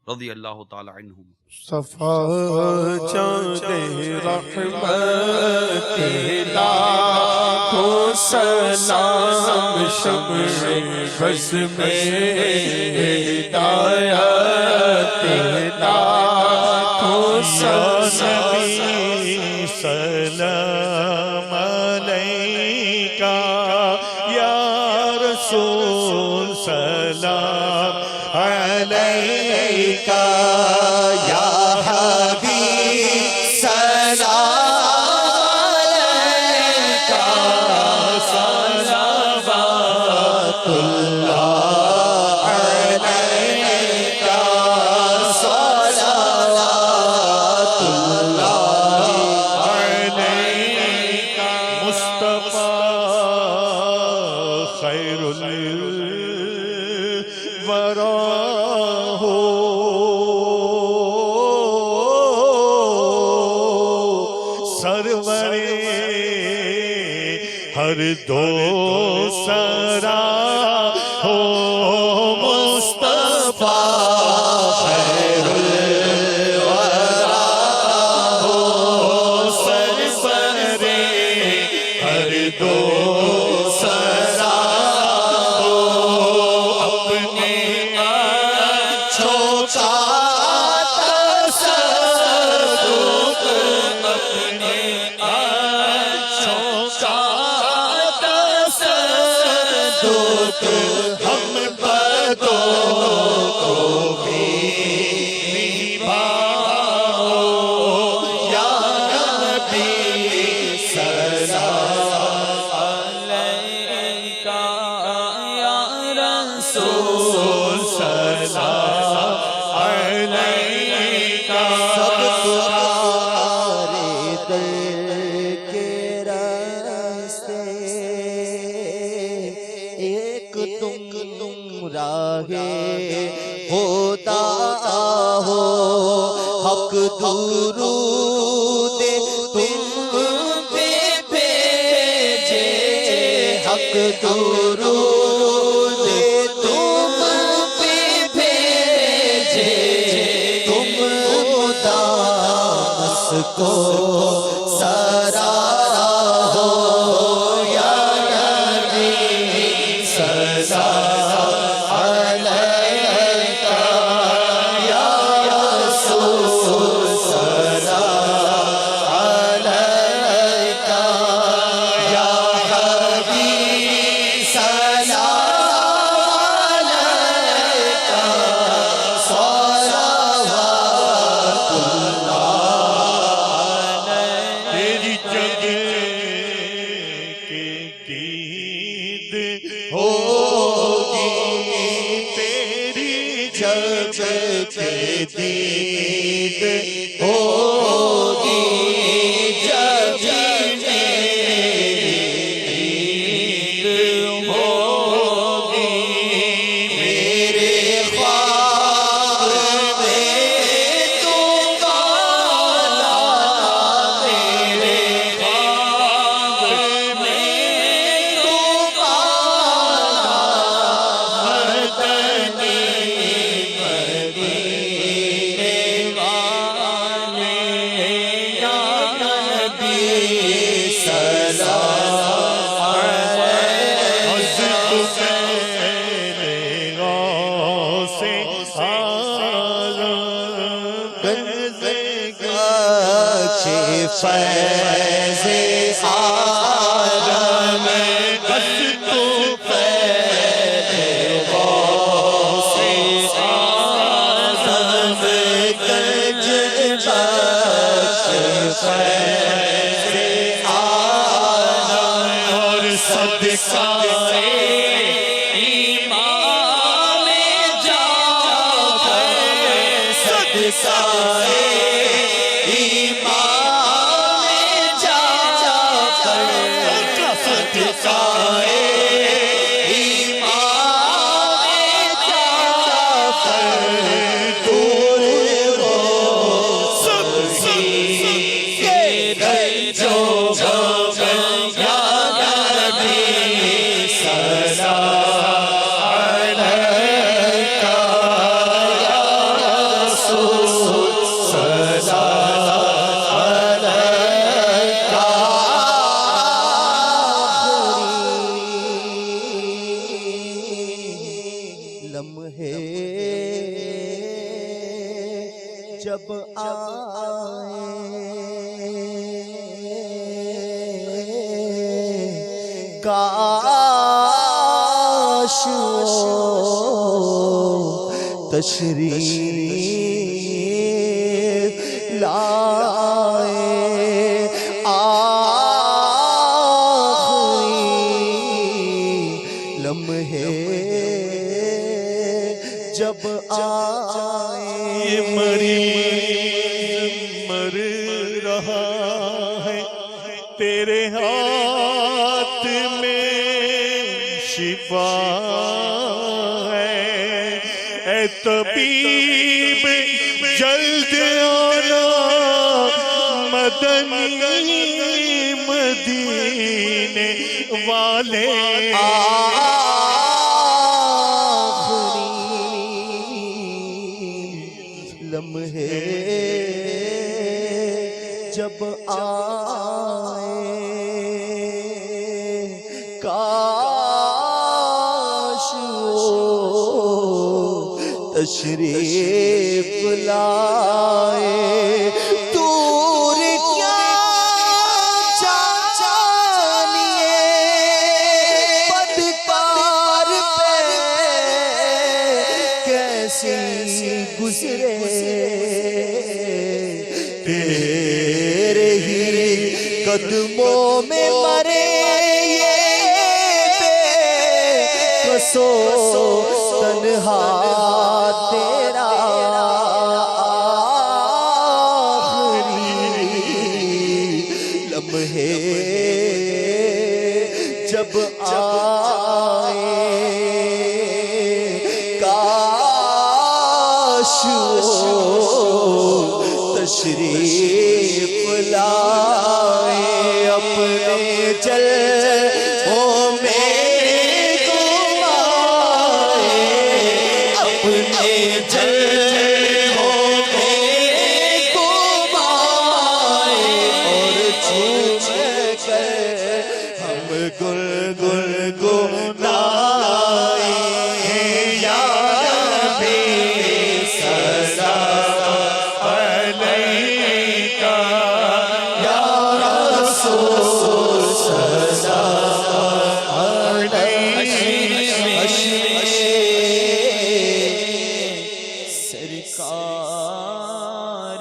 رضی اللہ تعالی عنہم۔ صفا چاند رحمت لاکھوں سلام شمع بز میں ہدایت لاکھوں سلام سلام علیکہ یا رسول سلام علیکہ یا حبیب سلام علیکہ صلوات اللہ علیکہ صلوات اللہ علیکہ مصطفیٰ خیر الورا ہو سرور ہر دو سرا ہو مصطفیٰ خیر الورا ہو سرور ہر دو سرا ہو اپنے اچھوں کا تصدق اپنے اچھوں کا تصدق ہم بدوں کو بھی نبھاؤ یا نبی سلام علیکہ یا رسول سلام علیکہ سب تمہارے در کے راستے ایک تم راہ خدا ہو حق درود درود تم پہ بھیجے تم مدام اس کو سرا ہو یا نبی سلام علیکہ یا رسول سلام علیکہ یا حبیب سلام علیکہ صلوات تیری جگہ کے دید ہوگی تیری جگہ کے دید ہوگی جب میرے خواب میں تو کالا میرے خواب میں تو کالا مدنی مدینے والے یا نبی سلام علیکہ فیض عالم بس تو فیض غوث اعظم گنج بخش فیض عالم اور صدقہ امام جعفر صدقہ لمحے جب آئے کاش تشریف لائے آخری لمحے جب آئے مریض مر رہا ہے تیرے ہاتھ میں شفا ہے اے طبیب جلد آنا مدنی مدینے والے لمحے جب آئے کاش وہ تشریف لائے دور کیا جانیے بدکار پہ کیسی گزرے تیرے ہی قدموں میں مرے یہ بے کسو تنہا تیرا آخری لمحے جب آئے کاش تشریف لائے اپنے جلووں میں رسول سرکار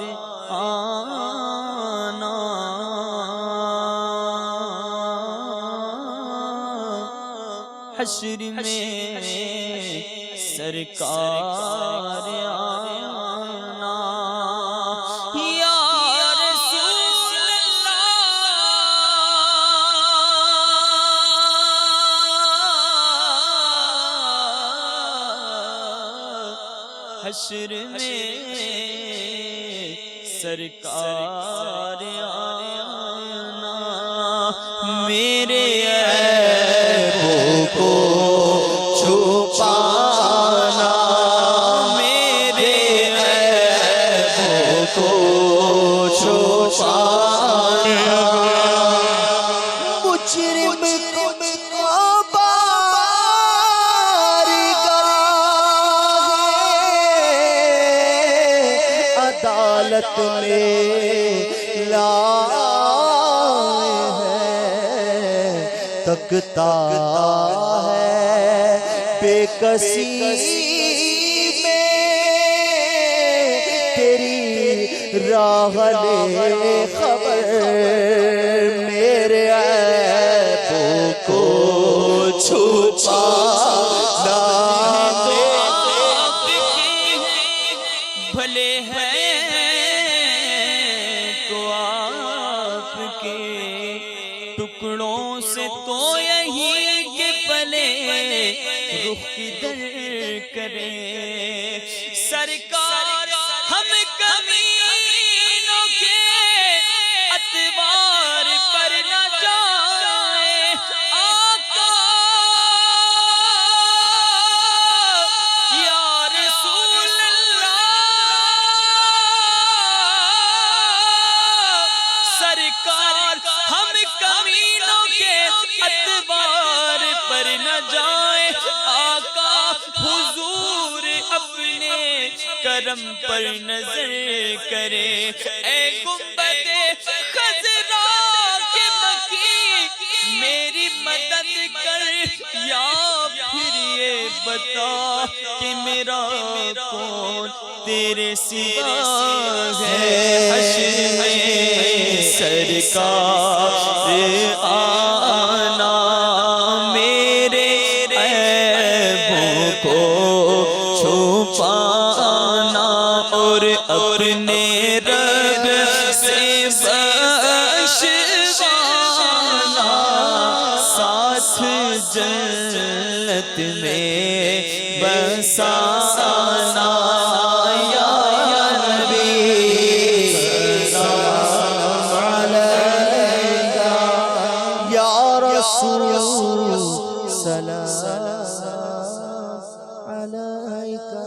آنا حشر میں سرکار آنا یا رسول اللہ حشر میں سرکار آنا میرے عیبوں کو چھپانا میرے عیبوں کو چھپانا مجرم کو بارگاہ عدالت میں لائے ہیں تکتا ہے بے کسی میں تیری راہ لے خبر میرے عیبوں کو چھپانا بھلے ہیں تو آپ کے ٹکڑوں سے تو یہی کہ پلے رخ کدھر کریں سرکار ہم کمینوں کے اتوار پر نہ جائیں آقا یا رسول سرکار ہم کمینوں کے اتوار پر نہ جائیں آقا حضور اپنے کرم پر نظر کرے اے گنبد خضرا کے مکی میری مدد کر یا پھر یہ بتا کہ میرا کون تیرے سوا ہے حشر میں سرکار آنا میرے عیبوں کو چھپانا اور اپنے رب سے بخشوانا ساتھ جنت میں بسانا یا نبی یا رسول سلام علیکہ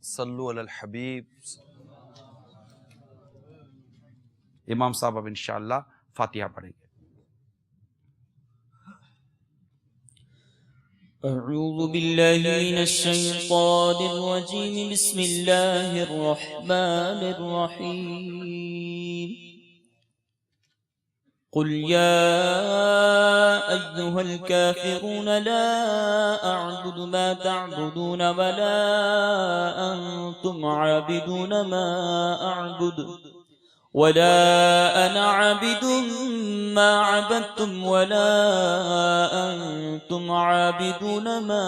صلو علی الحبیب. امام صاحب اب انشاءاللہ فاتحہ پڑھیں گے. اعوذ باللہ من الشیطان الرجیم بسم اللہ الرحمن الرحیم قل یا ایہا الکافرون لا اعبد ما تعبدون ولا انتم عابدون ما اعبد ولا أنا عابد ما عبدتم ولا أنتم عابدون ما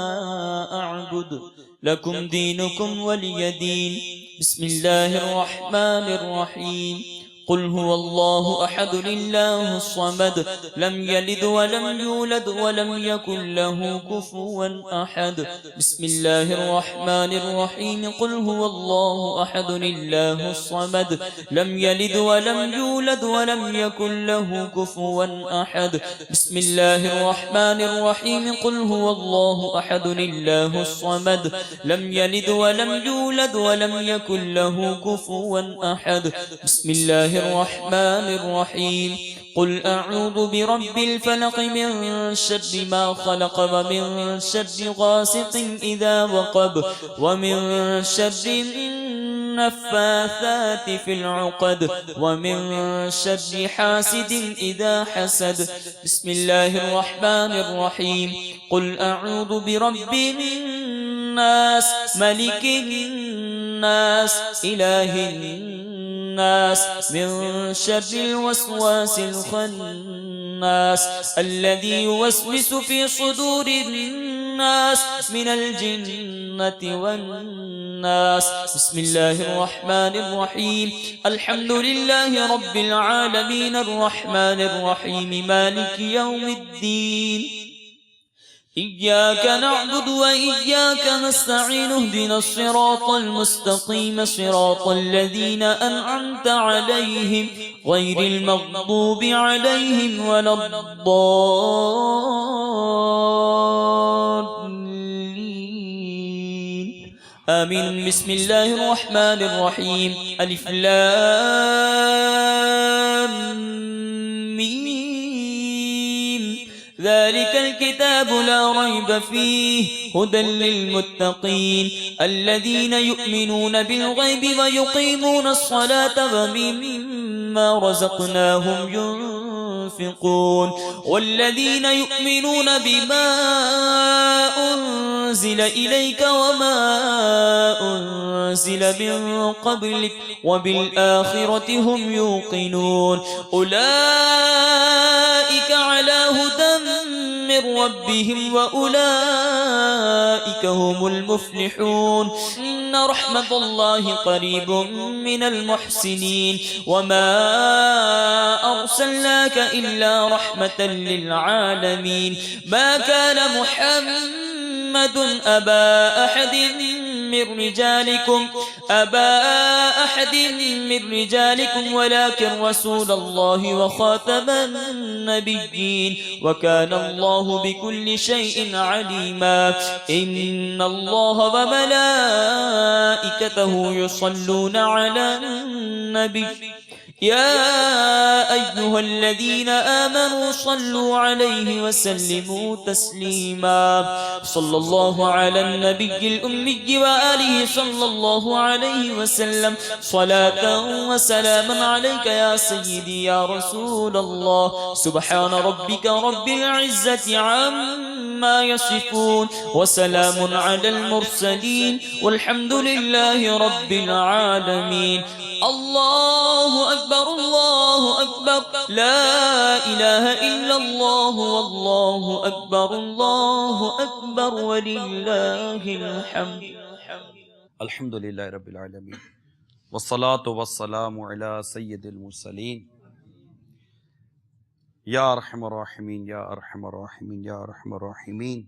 أعبد لكم دينكم ولي دين بسم الله الرحمن الرحيم قل هو الله أحد الله الصمد لم يلد ولم يولد ولم يكن له كفوا أحد بسم الله الرحمن الرحيم قل هو الله أحد الله الصمد لم يلد ولم يولد ولم يكن له كفوا أحد بسم الله الرحمن الرحيم قل هو الله أحد الله الصمد لم يلد ولم يولد ولم يكن له كفوا أحد بسم الله الرحمن الرحيم قل أعوذ برب الفلق من شر ما خلق ومن شر غاسق إذا وقب ومن شر النفاثات في العقد ومن شر حاسد إذا حسد. بسم الله الرحمن الرحيم. قل أعوذ برب الناس ملك الناس إله الناس من شر الوسواس الخناس الذي يوسوس في صدور الناس من الجنة والناس. بسم الله الرحمن الرحيم. الحمد لله رب العالمين الرحمن الرحيم مالك يوم الدين. إياك نعبد وإياك نستعين اهدنا الصراط المستقيم صراط الذين أنعمت عليهم غير المغضوب عليهم ولا الضالين آمين. بسم الله الرحمن الرحيم. ألف لام ميم. ذلك الكتاب لا ريب فيه هدى للمتقين الذين يؤمنون بالغيب ويقيمون الصلاة ومما رزقناهم ينفقون والذين يؤمنون بما أنزل إليك وما أنزل من قبلك وبالآخرة هم يوقنون أولئك على هدى من ربهم وأولئك هم المفلحون. إن رحمة الله قريب من المحسنين وما أرسلناك إلا رحمة للعالمين. ما كان محمد أبا أحد من رجالكم ولكن رسول الله وخاتم النبيين وكان الله بكل شيء عليما. إن الله وملائكته يصلون على النبي يا أيها الذين آمنوا صلوا عليه وسلموا تسليما. صلى الله على النبي الأمي وآله صلى الله عليه وسلم صلاة وسلاما عليك يا سيدي يا رسول الله. سبحان ربك رب العزة عما يصفون وسلام على المرسلين والحمد لله رب العالمين. الله أكبر الله أكبر لا إله إلا الله والله أكبر الله أكبر ولله الحمد. الحمد للہ رب العالمین والصلاة والسلام علی سید المرسلین یا ارحم الراحمین یا ارحم الراحمین یا ارحم الراحمین.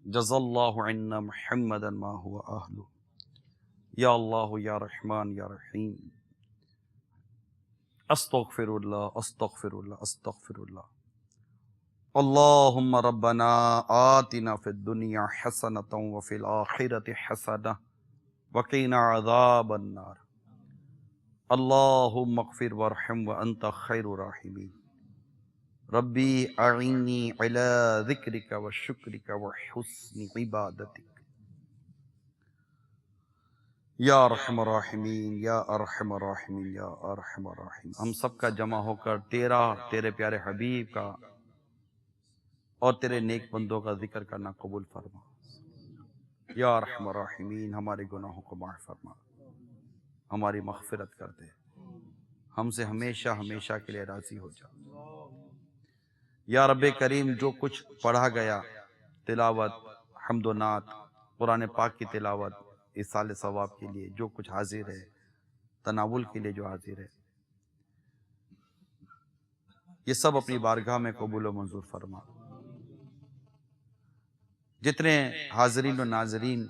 جزا اللہ عنا محمدا ما هو اہلہ یا اللہ یا رحمان یا رحیم. استغفر اللہ استغفر اللہ استغفر اللہ. اللہم ربنا آتنا فی الدنیا حسنۃ وفی الآخرۃ حسنۃ وقنا عذاب النار. اللہم اغفر وارحم وانت خیر الراحمین. ربی اعنی علی ذکرک وشکرک وحسن عبادتک یا ارحم الراحمین یا ارحم الراحمین یا ارحم الراحمین. ہم سب کا جمع ہو کر تیرے پیارے حبیب کا اور تیرے نیک بندوں کا ذکر کرنا قبول فرما. یا ارحم الراحمین ہمارے گناہوں کو معاف فرما، ہماری مغفرت کر دے، ہم سے ہمیشہ ہمیشہ کے لیے راضی ہو جا. یا رب کریم جو کچھ پڑھا گیا، تلاوت، حمد و نعت، قرآن پاک کی تلاوت، ایصال ثواب کے لیے جو کچھ حاضر ہے، تناول کے لیے جو حاضر ہے، یہ سب اپنی بارگاہ میں قبول و منظور فرما. جتنے حاضرین و ناظرین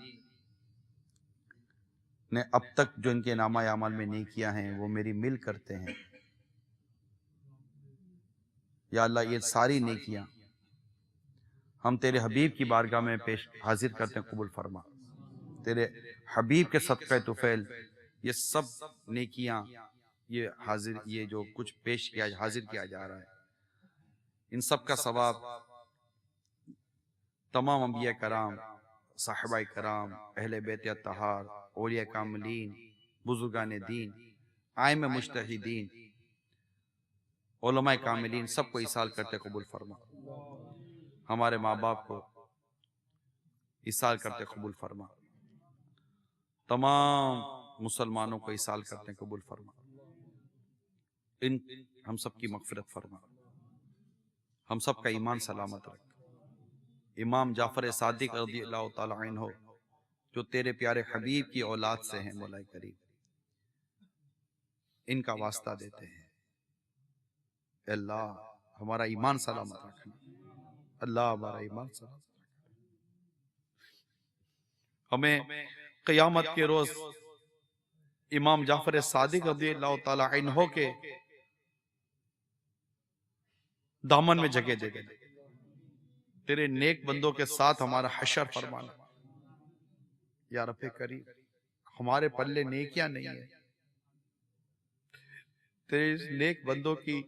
نے اب تک جو ان کے نامہ اعمال میں نیکیاں ہیں وہ میری مل کرتے ہیں، یا اللہ یہ ساری نیکیاں ہم تیرے حبیب کی بارگاہ میں حاضر کرتے ہیں، قبول فرما. تیرے حبیب کے صدقہ طفیل یہ سب نیکیاں، یہ جو کچھ پیش کیا حاضر کیا جا رہا ہے، ان سب کا ثواب تمام انبیاء کرام، صحابہ کرام، اہل بیت اطہار، اولیاء کاملین، بزرگان دین، ائمہ مجتہدین، علماء کاملین سب کو ایصال کرتے قبول فرما. ہمارے ماں باپ کو ایصال کرتے قبول فرما. تمام مسلمانوں کو ایصال کرتے قبول فرما. ہم سب کی مغفرت فرما. ہم سب کا ایمان سلامت رکھ. امام جعفر صادق رضی اللہ تعالی عنہ جو تیرے پیارے حبیب کی اولاد سے ہیں مولا کریم، ان کا واسطہ دیتے ہیں. اے اللہ ہمارا ایمان سلامت رکھنا. اللہ ہمارا ایمان سلامت رکھنا. ہمیں قیامت کے روز امام جعفر صادق رضی اللہ تعالی عنہ کے دامن میں جگہ دے دے. تیرے نیک بندوں کے ساتھ ہمارا حشر فرمانا. یا رب کریم ہمارے پلے نیکیاں نہیں ہیں. تیرے نیک بندوں کی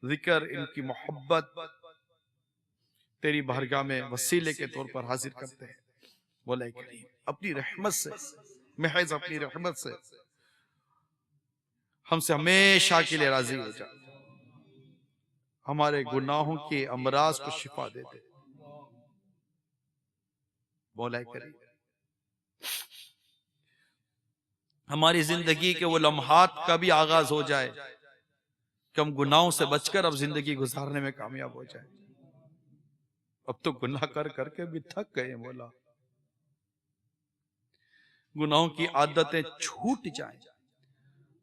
ذکر، ان کی محبت تیری بارگاہ میں وسیلے کے طور پر حاضر کرتے ہیں. مولا کریم اپنی رحمت سے، محض اپنی رحمت سے ہم سے ہمیشہ کے لیے راضی ہو جا. ہمارے گناہوں کے امراض کو شفا دے دے. مولا کریم ہماری زندگی کے وہ لمحات کا بھی آغاز ہو جائے کہ ہم گناہوں سے بچ کر اب زندگی گزارنے میں کامیاب ہو جائے. اب تو گناہ کر کر کے بھی تھک گئے مولا. گناہوں کی عادتیں چھوٹ جائیں.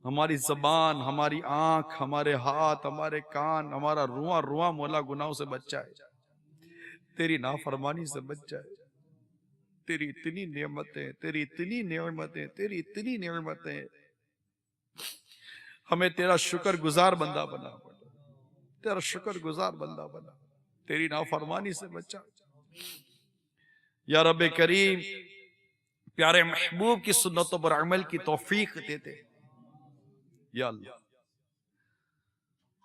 ہماری زبان، ہماری آنکھ، ہمارے ہاتھ، ہمارے کان، ہمارا رواں رواں مولا گناہوں سے بچ جائے. تیری نافرمانی سے بچ جائے. تیری اتنی نعمتیں، تیری اتنی نعمتیں، تیری اتنی نعمتیں. ہمیں تیرا شکر گزار بندہ بنا. تیرا شکر گزار بندہ بنا. تیری نافرمانی سے بچا. یا رب کریم پیارے محبوب کی سنتوں پر عمل کی توفیق دے دے. یا اللہ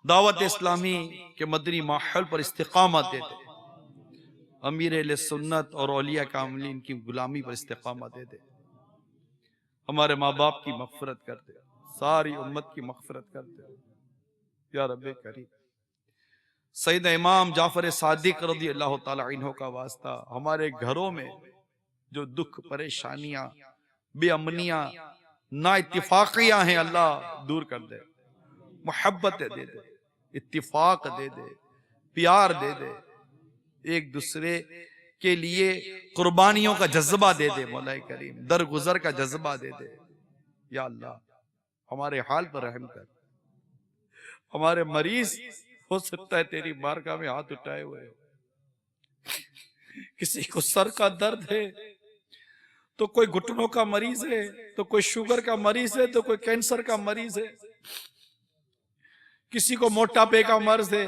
دعوت اسلامی کے مدنی ماحول پر استقامت دے دے. امیر اہل سنت اور اولیاء کاملین کی غلامی پر استقامت دے دے. ہمارے ماں باپ کی مغفرت کر دے. ساری امت کی مغفرت کر دے. یا رب کریم سید امام جعفر صادق رضی اللہ تعالی عنہ کا واسطہ ہمارے گھروں میں جو دکھ، پریشانیاں، بے امنیاں، نا اتفاقیاں ہیں اللہ دور کر دے. محبت دے دے، اتفاق دے دے، پیار دے دے. ایک دوسرے کے لیے قربانیوں کا جذبہ دے دے. مولا کریم درگزر کا جذبہ دے دے. یا اللہ ہمارے حال پر رحم کر. ہمارے مریض ہو سکتا ہے تیری بارگاہ میں ہاتھ اٹھائے ہوئے. کسی کو سر کا درد ہے تو کوئی گھٹنوں کا مریض ہے، تو کوئی شوگر کا مریض ہے، تو کوئی کینسر کا مریض ہے. کسی کو موٹاپے کا مرض ہے،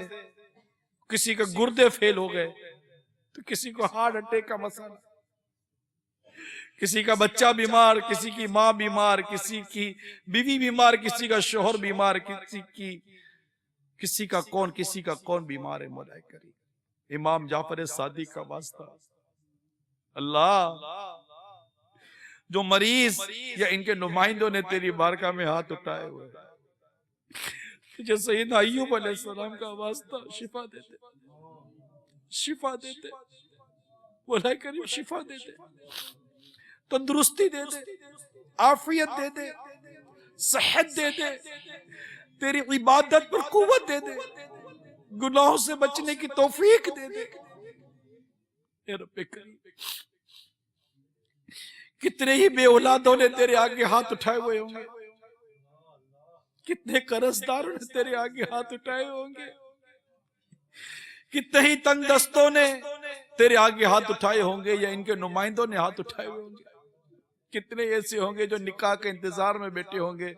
کسی کے گردے فیل ہو گئے، تو کسی کو ہارٹ اٹیک کا مسئلہ، کسی کا بچہ بیمار، کسی کی ماں بیمار، کسی کی بیوی بیمار، کسی کا شوہر بیمار، کسی کا کون بیمار ہے. مولا کریم امام جعفر صادق کا واسطہ اللہ جو مریض یا ان کے نمائندوں نے تیری بارگاہ میں ہاتھ اٹھائے ہوئے، جو سیدنا ایوب علیہ السلام کا واسطہ شفا دیتے، شفا دیتے. مولا کریم شفا دیتے، تندرستی دے دے، عافیت دے دے، صحت دے دے، تیری عبادت پر قوت دے دے، گناہوں سے بچنے کی توفیق دے دے. اے رب کریم کتنے ہی بے اولادوں نے تیرے آگے ہاتھ اٹھائے ہوئے ہوں گے، کتنے قرضداروں نے تیرے آگے ہاتھ اٹھائے ہوں گے، کتنے ہی تنگ دستوں نے تیرے آگے ہاتھ اٹھائے ہوں گے یا ان کے نمائندوں نے ہاتھ اٹھائے ہوئے ہوں گے. کتنے ایسے ہوں گے جو نکاح کے انتظار میں بیٹھے ہوں گے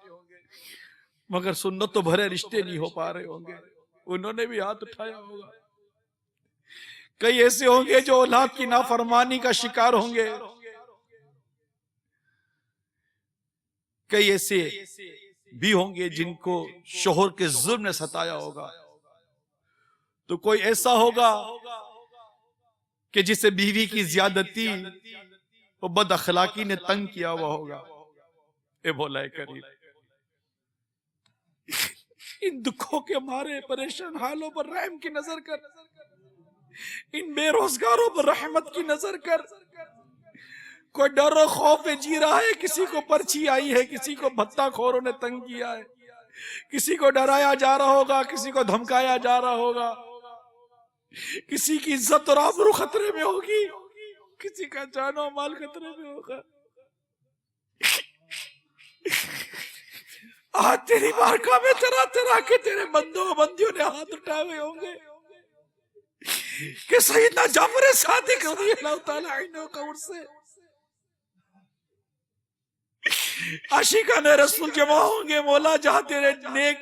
مگر سنت تو بھرے رشتے نہیں ہو پا رہے ہوں گے، انہوں نے بھی ہاتھ اٹھایا ہوگا. کئی ایسے ہوں گے جو اولاد کی نافرمانی کا شکار ہوں گے، کئی ایسے بھی ہوں گے جن کو شوہر کے ظلم نے ستایا ہوگا. تو کوئی ایسا ہوگا کہ جسے بیوی کی زیادتی اور بد اخلاقی نے تنگ کیا ہوا ہوگا. اے مولا کریم، ان دکھوں کے مارے پریشان حالوں پر رحم کی نظر کر، ان بے روزگاروں پر رحمت کی نظر کر. کوئی ڈر و خوف میں جی رہا ہے، کسی کو پرچی آئی ہے، کسی کو بھتہ خوروں نے تنگ کیا ہے، کسی کو ڈرایا جا رہا ہوگا، کسی کو دھمکایا جا رہا ہوگا، کسی کی عزت اور آبرو خطرے میں ہوگی، کسی کا جان و مال خطرے میں ہوگا. آج تیری بارگاہ میں طرح طرح کے تیرے بندوں و بندیوں نے ہاتھ اٹھائے ہوئے ہوں گے کہ سیدنا جعفر صادق رضی اللہ تعالی عنہ کا عرص ہے. عاشقان رسول جمع ہوں گے. مولا جہاں تیرے نیک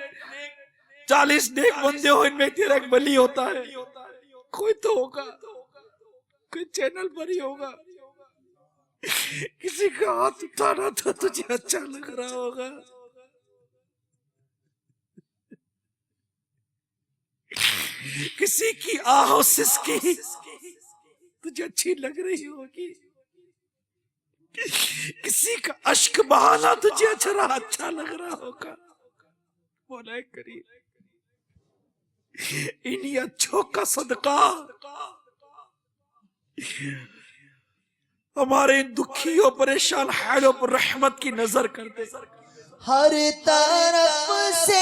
40 نیک بندے ہو، ان میں تیرا ایک ولی ہوتا ہے، کوئی تو ہوگا، کوئی چینل پر ہی ہوگا. کسی کا ہاتھ اٹھانا تو تجھے اچھا لگ رہا ہوگا. کسی کی آہ و سسکی تجھے اچھی لگ رہی ہوگی. کسی کا اشک بہانا تجھے اچھا لگ رہا ہوگا. مولا کریم، انہی اچھوں کا صدقہ ہمارے ان دکھیوں پریشان حالوں پر رحمت کی نظر کر دے. ہر طرف سے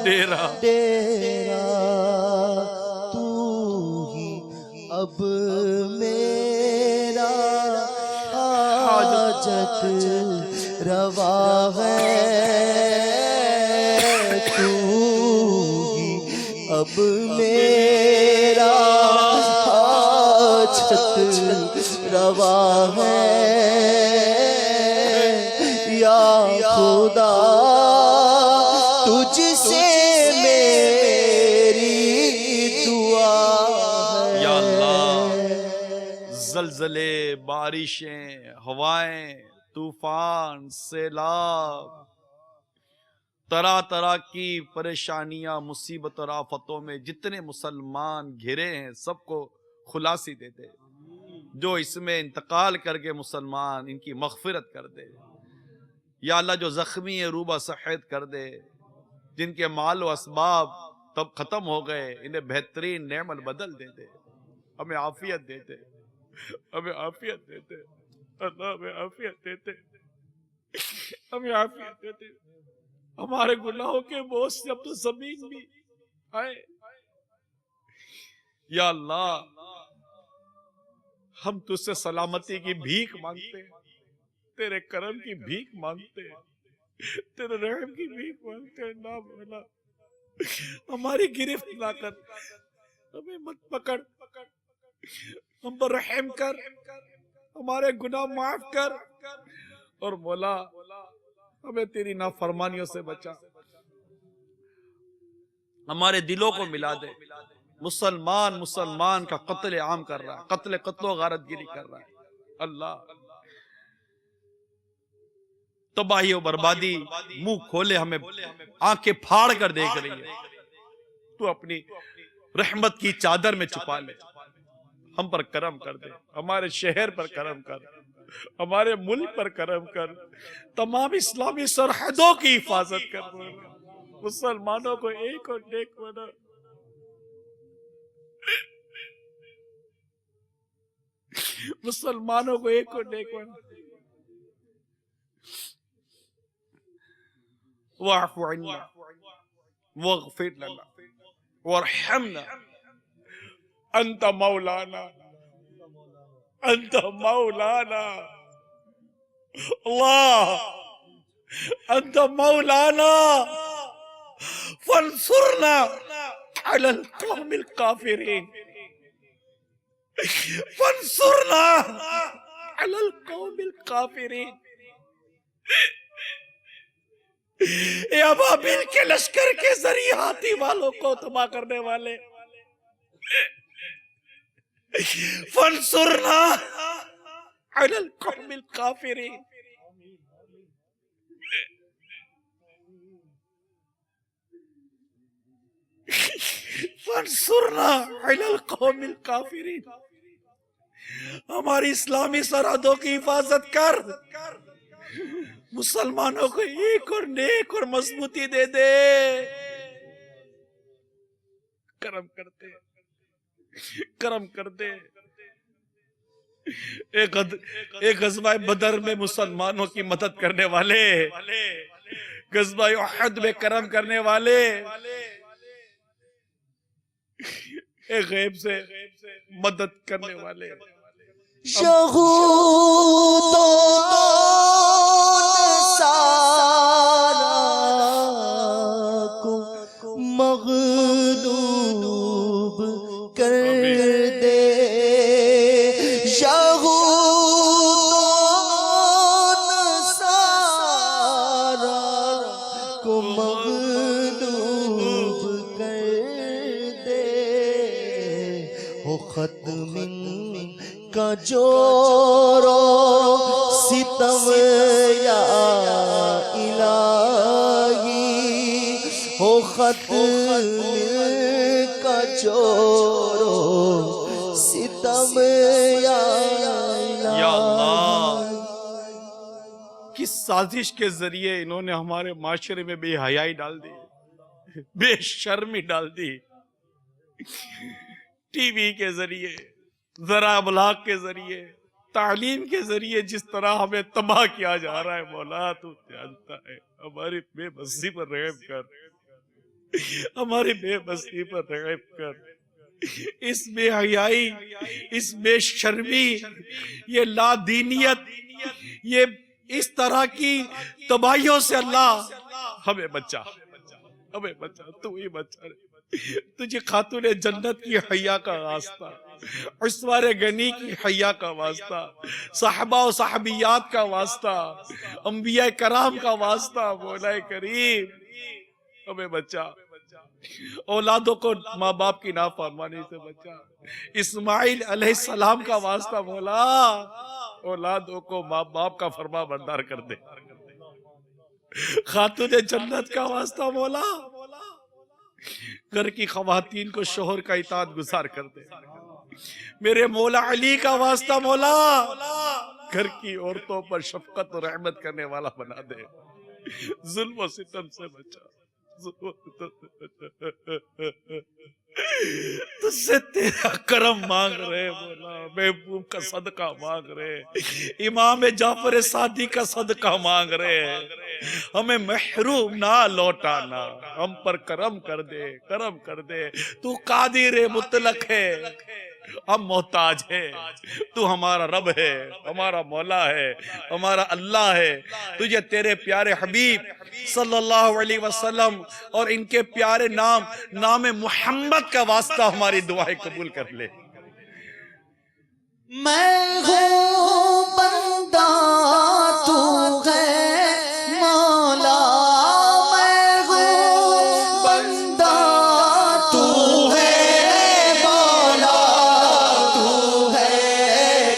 ڈیرا تو ہی اب میرا حاجت روا ہے. تو ہی اب میرا حاجت روا ہے. یا خدا تجھ سے میری دعا ہے. یا اللہ، زلزلے، بارشیں، ہوائیں، طوفان، سیلاب، طرح طرح کی پریشانیاں، مصیبت اور آفتوں میں جتنے مسلمان گھرے ہیں سب کو خلاصی دے دے. جو اس میں انتقال کر کے مسلمان، ان کی مغفرت کر دے. یا اللہ، جو زخمی ہے روبہ صحت کر دے. جن کے مال و اسباب تب ختم ہو گئے، انہیں بہترین نعمت بدل دے دے. ہمیں عافیت دے دے، ہمیں عافیت دے دے. اللہ ہمیں عافیت دے دے، ہمیں عافیت دے دے. ہمارے گناہوں کے بوجھ سے اب تو زمین بھی آئے. یا اللہ، ہم تجھ سے سلامتی کی بھیک مانگتے ہیں، تیرے کرم کی بھیک مانگتے ہیں، تیرے رحم کی بھیک مانگتے ہیں. اللہ مولا، ہماری گرفت نہ کر، ہمیں مت پکڑ، ہم پر رحم کر، ہمارے گناہ معاف کر، اور مولا ہمیں تیری نافرمانیوں سے بچا. ہمارے دلوں کو ملا دے. مسلمان کا قتل عام کر رہا ہے، قتل و غارت گیری کر رہا ہے. اللہ، تباہی و بربادی منہ کھولے ہمیں آنکھیں پھاڑ کر دیکھ رہی ہے. تو اپنی رحمت کی چادر میں چھپا لے. ہم پر کرم کر دے، ہمارے شہر پر کرم کر، ہمارے ملک پر کرم کر، تمام اسلامی سرحدوں کی حفاظت کر. مسلمانوں کو ایک اور نیک بنا. مسلمانوں کو ایک اور نیک بنا. واعف عنا واغفر لنا وارحمنا انت مولانا، انت مولانا. اللہ، انت مولانا فانصرنا على القوم الكافرين، فانصرنا على القوم الكافرين. اے ابابیل کے لشکر کے ذریعے ہاتھی والوں کو تباہ کرنے والے، فانصرنا علی القوم الکافرین، فانصرنا علی القوم الکافرین، ہماری اسلامی سرحدوں کی حفاظت کر، مسلمانوں کو ایک اور نیک اور مضبوطی دے دے، کرم کرتے، کرم کر دے۔ ایک غزوہ بدر میں مسلمانوں کی مدد کرنے والے، غزوہ احد میں کرم کرنے والے، ایک غیب سے مدد کرنے والے، یہود و نصارا کو مغلوب کر دے، یہود و نصارا کو مغلوب کر دے، ہو ختم کا جور و ستم یا الہی، ہو ختم کا جور و ستم یا الہی۔ کس سازش کے ذریعے انہوں نے ہمارے معاشرے میں بے حیائی ڈال دی، بے شرمی ڈال دی، ٹی وی کے ذریعے، ذرائع ابلاغ کے ذریعے، تعلیم کے ذریعے جس طرح ہمیں تباہ کیا جا رہا ہے، مولا تو جانتا ہے، ہماری بے بسی پر رحم کر، ہماری بے بسی پر رحم کر، اس بے حیائی، اس بے شرمی، یہ لا دینیت، یہ اس طرح کی تباہیوں سے اللہ ہمیں بچا، ہمیں بچا، تو ہی بچا رہے۔ تجھے خاتون جنت کی حیا کا واسطہ، عثمان غنی کی حیا کا واسطہ، صحابہ و صحابیات کا واسطہ، انبیاء کرام کا واسطہ، مولا کریم ہمیں بچا، اولادوں کو ماں باپ کی نافرمانی سے بچا، اسماعیل علیہ السلام کا واسطہ مولا، اولادوں کو ماں باپ کا فرما بردار کر دے، خاتون جنت کا واسطہ مولا، گھر کی خواتین کو شوہر کا اطاعت گزار کر دے، میرے مولا علی کا واسطہ مولا، گھر کی عورتوں پر شفقت و رحمت کرنے والا بنا دے، ظلم و ستم سے بچا، تجھ سے تیرا کرم مانگ رہے مولا، محبوب کا صدقہ مانگ رہے، امام جعفر صادق کا صدقہ مانگ رہے، ہمیں محروم نہ لوٹانا، ہم پر کرم کر دے، کرم کر دے، تو قادر مطلق ہے، ہم محتاج ہے، تو ہمارا رب ہے، ہمارا مولا ہے، ہمارا اللہ ہے، تجھے تیرے پیارے حبیب صلی اللہ علیہ وسلم اور ان کے پیارے نام محمد کا واسطہ ہماری دعائیں قبول کر لے۔ میں ہوں بندہ تو ہے مولا، میں ہوں بندہ تو ہے مولا، تو ہے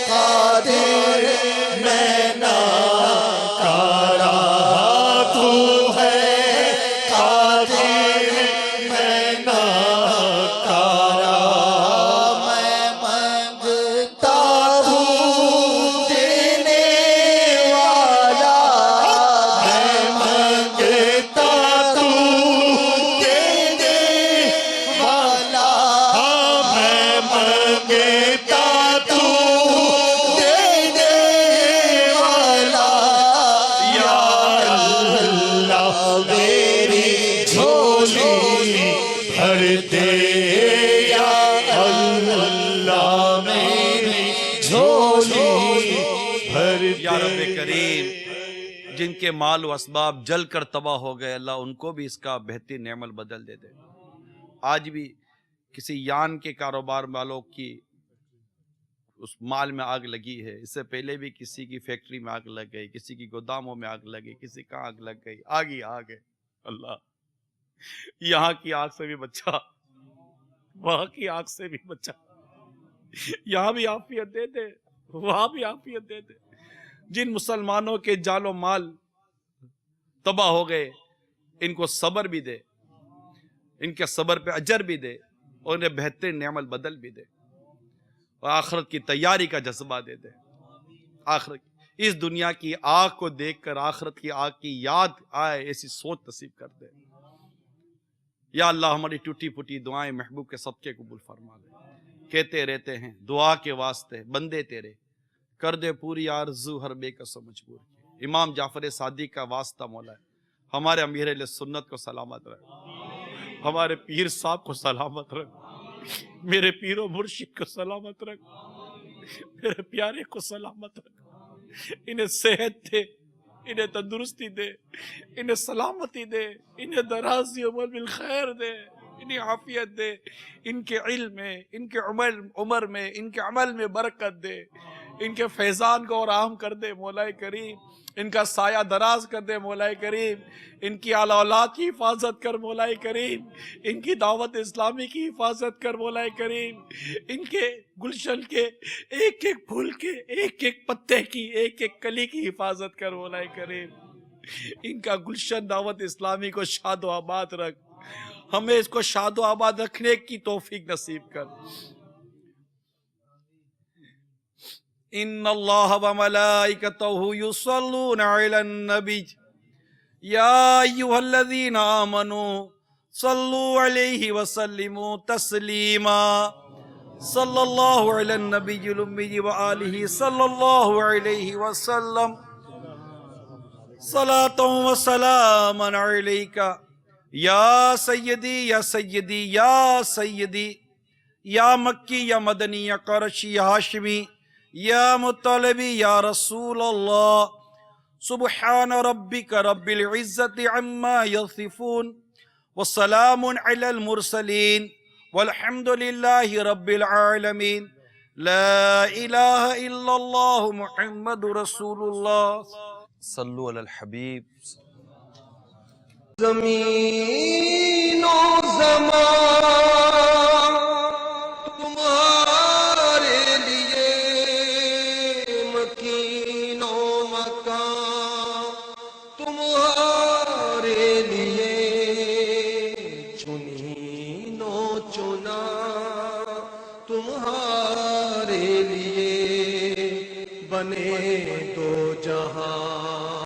قادر میں ناکارہ، تو ہے قادر میں ناکارہ، میں مانگتا ہوں دینے والا، میں مانگتا ہوں دینے والا، میں مانگتا ہوں دینے والا، یا اللہ میری جھولی بھر دے، یا اللہ میری جھولی بھر دے۔ یا رب کریم، جن کے مال و اسباب جل کر تباہ ہو گئے، اللہ ان کو بھی اس کا بہترین عمل بدل دے دے۔ آج بھی کسی یان کے کاروبار والوں کی اس مال میں آگ لگی ہے، اس سے پہلے بھی کسی کی فیکٹری میں آگ لگ گئی، کسی کی گوداموں میں آگ لگی، کسی کا آگ لگ گئی، آگ ہی آگ ہے۔ اللہ یہاں کی آگ سے بھی بچا، وہاں کی آگ سے بھی بچا، یہاں بھی عافیت دے دے، وہاں بھی عافیت دے دے۔ جن مسلمانوں کے جان و مال تباہ ہو گئے ان کو صبر بھی دے، ان کے صبر پہ اجر بھی دے، اور انہیں بہترین نعمت بدل بھی دے، اور آخرت کی تیاری کا جذبہ دے دے۔ آخرت اس دنیا کی آگ کو دیکھ کر آخرت کی آگ کی یاد آئے، ایسی سوچ نصیب کر دے۔ یا اللہ ہماری ٹوٹی پھوٹی دعائیں محبوب کے صدقے قبول فرما لے۔ کہتے رہتے ہیں دعا کے واسطے بندے تیرے، کر دے پوری آرزو ہر بے کس و مجبور کی۔ امام جعفر صادق کا واسطہ مولا ہے، ہمارے امیر اہل سنت کو سلامت رکھ، ہمارے پیر صاحب کو سلامت رکھ، میرے پیر و مرشد کو سلامت رکھ، میرے پیارے کو سلامت رکھ، انہیں صحت دے، انہیں تندرستی دے، انہیں سلامتی دے، انہیں درازی عمر بالخیر دے، انہیں عافیت دے، ان کے علم میں، ان کے عمر میں، ان کے عمل میں برکت دے، ان کے فیضان کو اور عام کر دے مولا کریم، ان کا سایہ دراز کر دے مولا کریم، ان کی اعلی اولاد کی حفاظت کر مولا کریم، ان کی دعوت اسلامی کی حفاظت کر مولا کریم، ان کے گلشن کے ایک ایک پھول کے ایک ایک پتے کی ایک ایک کلی کی حفاظت کر مولا کریم، ان کا گلشن دعوت اسلامی کو شاد و آباد رکھ، ہمیں اس کو شاد و آباد رکھنے کی توفیق نصیب کر۔ ان اللہ وملائکتہ یصلون علی النبی یا ایھا الذین آمنوا صلوا علیہ وسلموا تسلیما صلی اللہ علی النبی الامی وآلہ صلی اللہ علیہ وسلم صلاۃ و سلاما علیک یا سیدی یا سیدی یا سیدی یا مکی یا مدنی یا قرشی یا ہاشمی یا مطلبی یا رسول اللہ سبحان ربک رب العزت عما یصفون وسلام علی المرسلین والحمد للہ رب العالمین لا الہ الا اللہ محمد رسول اللہ صلو علی الحبیب۔ زمین و زمان تمہارے لیے، مکین و مکان تمہارے لیے، چنین و چنا تمہارے لیے، بنے دو جہاں